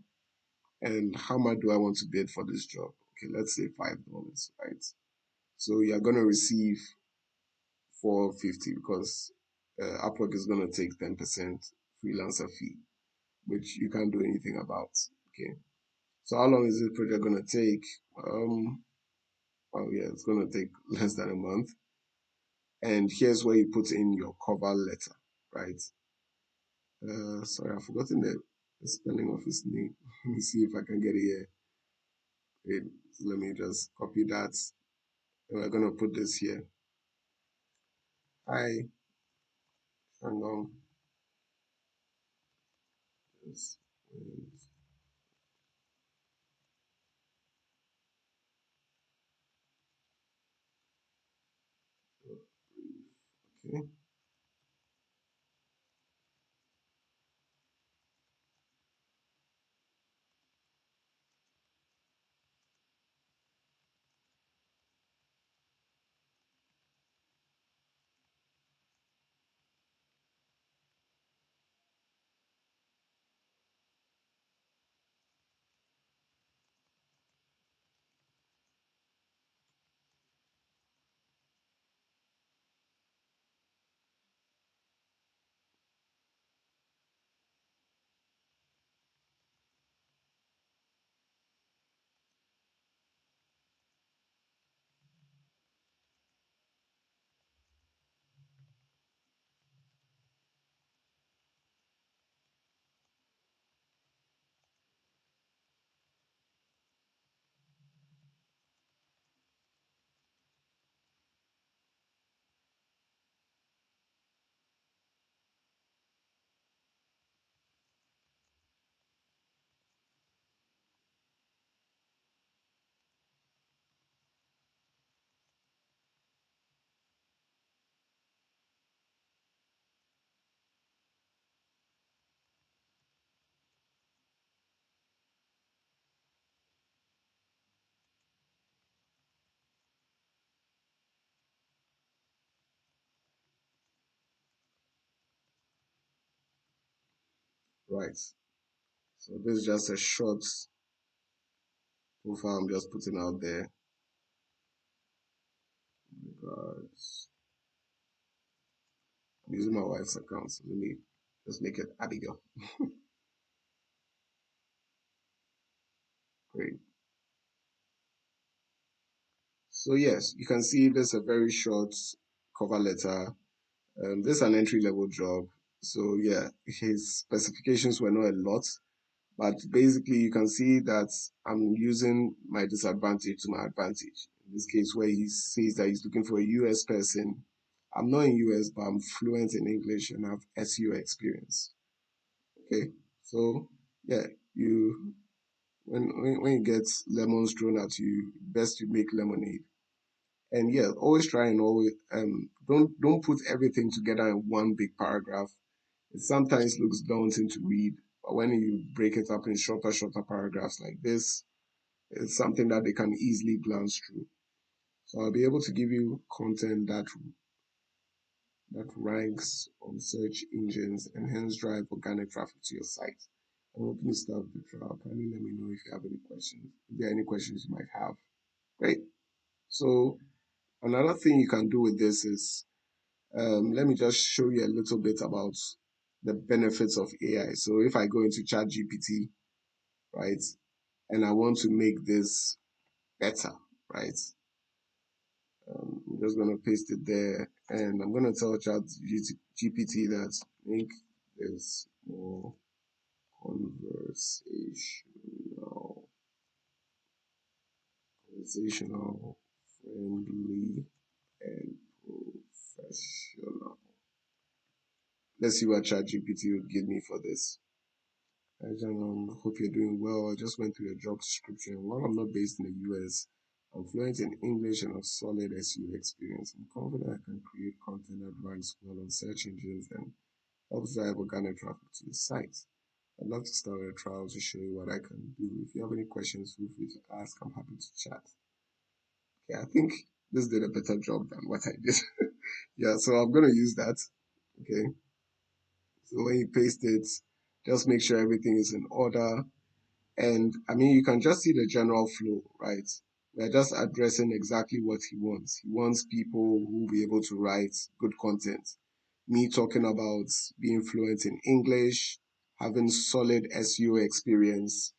Speaker 1: and how much do I want to bid for this job. Okay, let's say $5, right? So you're gonna receive 450 because Upwork is gonna take 10% freelancer fee, which you can't do anything about. Okay. So how long is this project gonna take? Well, yeah, it's gonna take less than a month. And here's where you put in your cover letter, right? Sorry, I've forgotten the spelling of his name. Let me see if I can get it here. Wait, let me just copy that. And we're gonna put this here. Hi, hang on. Yes, okay. Right. So this is just a short profile I'm just putting out there. Because I'm using my wife's account, so let me just make it Abigail. Great. So yes, you can see there's a very short cover letter. This is an entry level job. So yeah, his specifications were not a lot, but basically you can see that I'm using my disadvantage to my advantage. In this case, where he says that he's looking for a US person. I'm not in US, but I'm fluent in English and have SEO experience. Okay, so yeah, you when you get lemons thrown at you, best you make lemonade. And yeah, always try and always don't put everything together in one big paragraph. It sometimes looks daunting to read, but when you break it up in shorter paragraphs like this, it's something that they can easily glance through. So I'll be able to give you content that ranks on search engines and hence drive organic traffic to your site. I'm hoping to start the trial. Kindly let me know if you have any questions. If there are any questions you might have. Great. So another thing you can do with this is let me just show you a little bit about the benefits of AI. So if I go into ChatGPT, right, and I want to make this better, right, I'm just going to paste it there and I'm going to tell ChatGPT that make this more conversational, conversational, friendly, and professional. Let's see what ChatGPT will give me for this. I just hope you're doing well. I just went through your job description. While I'm not based in the US, I'm fluent in English and have solid SEO experience. I'm confident I can create content that ranks well on search engines and helps drive organic traffic to the site. I'd love to start a trial to show you what I can do. If you have any questions, feel free to ask. I'm happy to chat. Okay, I think this did a better job than what I did. Yeah, so I'm going to use that. Okay, so when you paste it, just make sure everything is in order. And I mean, you can just see the general flow, right? We're just addressing exactly what he wants. He wants people who will be able to write good content. Me talking about being fluent in English, having solid SEO experience.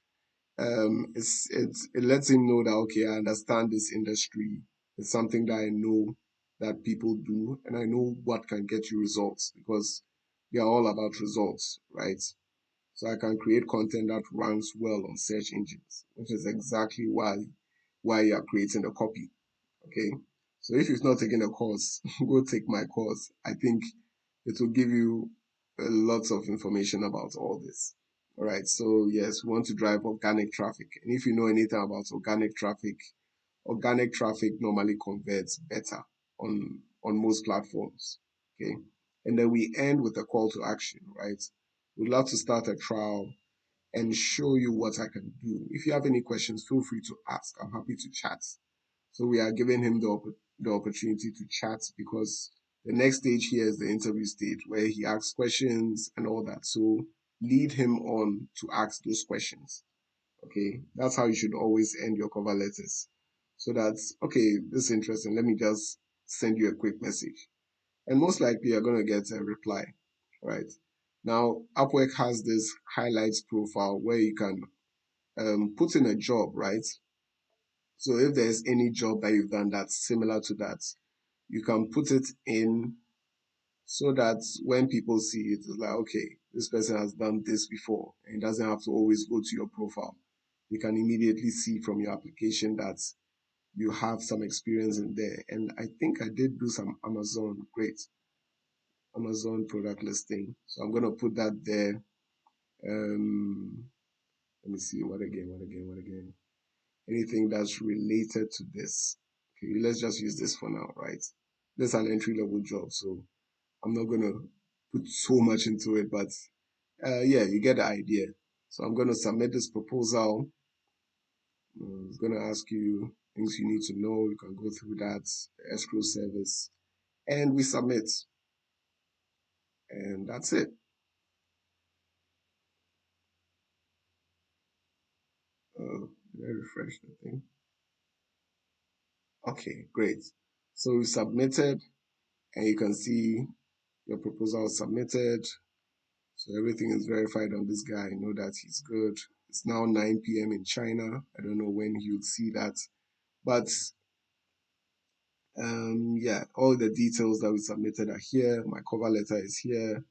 Speaker 1: It lets him know that okay, I understand this industry. It's something that I know that people do, and I know what can get you results because they are all about results, right? So I can create content that ranks well on search engines, which is exactly why you are creating the copy. Okay. So if you've not taken a course, go take my course. I think it will give you lots of information about all this. All right. So yes, we want to drive organic traffic. And if you know anything about organic traffic normally converts better on most platforms. Okay. And then we end with a call to action, right? We'd love to start a trial and show you what I can do. If you have any questions, feel free to ask. I'm happy to chat. So we are giving him the opportunity to chat because the next stage here is the interview stage where he asks questions and all that. So lead him on to ask those questions. Okay, that's how you should always end your cover letters. So that's okay, this is interesting. Let me just send you a quick message. And most likely you're going to get a reply, right? Now, Upwork has this highlights profile where you can put in a job, right? So if there's any job that you've done that's similar to that, you can put it in so that when people see it, it's like, okay, this person has done this before and it doesn't have to always go to your profile. You can immediately see from your application that you have some experience in there. And I think I did do some Amazon, great, Amazon product listing. So I'm going to put that there. Um, let me see, what again? Anything that's related to this. Okay, let's just use this for now, right? This is an entry level job, so I'm not gonna put so much into it, but yeah, you get the idea. So I'm gonna submit this proposal. It's gonna ask you things you need to know. You can go through that, the escrow service, and we submit, and that's it. refresh the thing. Okay, great. So we submitted, and you can see your proposal submitted. So everything is verified on this guy. I know that he's good. It's now 9 p.m. in China. I don't know when he would see that. But yeah, all the details that we submitted are here. My cover letter is here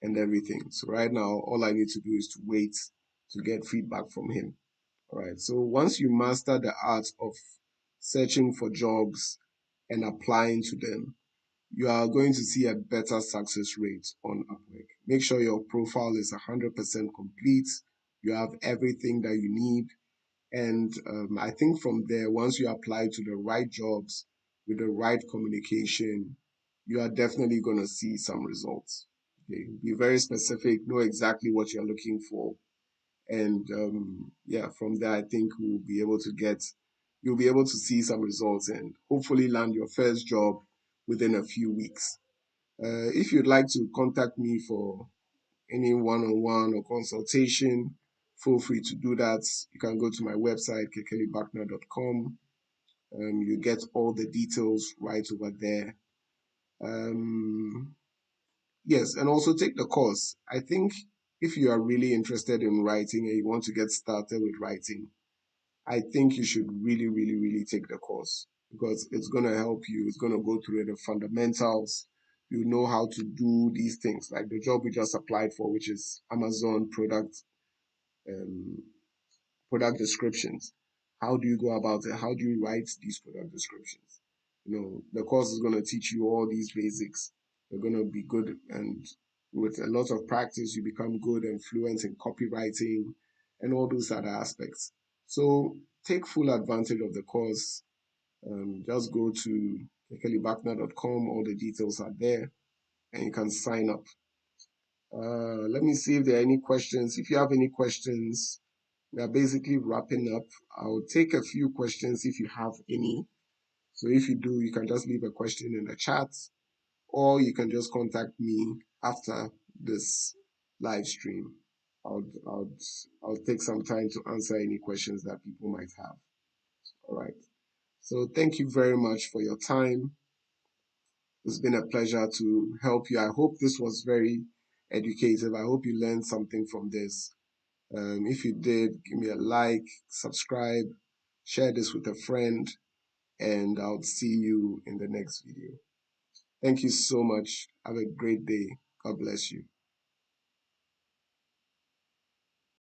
Speaker 1: and everything. So right now, all I need to do is to wait to get feedback from him. All right. So once you master the art of searching for jobs and applying to them, you are going to see a better success rate on Upwork. Make sure your profile is 100% complete. You have everything that you need. And I think from there, once you apply to the right jobs with the right communication, you are definitely going to see some results. Okay. Be very specific, know exactly what you're looking for. And yeah, from there, I think you'll be able to see some results and hopefully land your first job within a few weeks. If you'd like to contact me for any one-on-one or consultation, feel free to do that. You can go to my website, kekelibakna.com. You get all the details right over there. Um, yes, and also take the course. I think if you are really interested in writing and you want to get started with writing, I think you should really, really, really take the course because it's going to help you. It's going to go through the fundamentals. You know how to do these things, like the job we just applied for, which is Amazon um, product descriptions. How do you go about it? How do you write these product descriptions? You know, the course is going to teach you all these basics. You're going to be good, and with a lot of practice, you become good and fluent in copywriting and all those other aspects. So take full advantage of the course. Just go to kekelibakna.com. All the details are there, and you can sign up. Let me see if there are any questions. If you have any questions, we are basically wrapping up. I'll take a few questions if you have any. So if you do, you can just leave a question in the chat, or you can just contact me after this live stream. I'll, I'll, I'll take some time to answer any questions that people might have. All right. So thank you very much for your time. It's been a pleasure to help you. I hope this was very educative. I hope you learned something from this. If you did, give me a like, subscribe, share this with a friend, and I'll see you in the next video. Thank you so much. Have a great day. God bless you.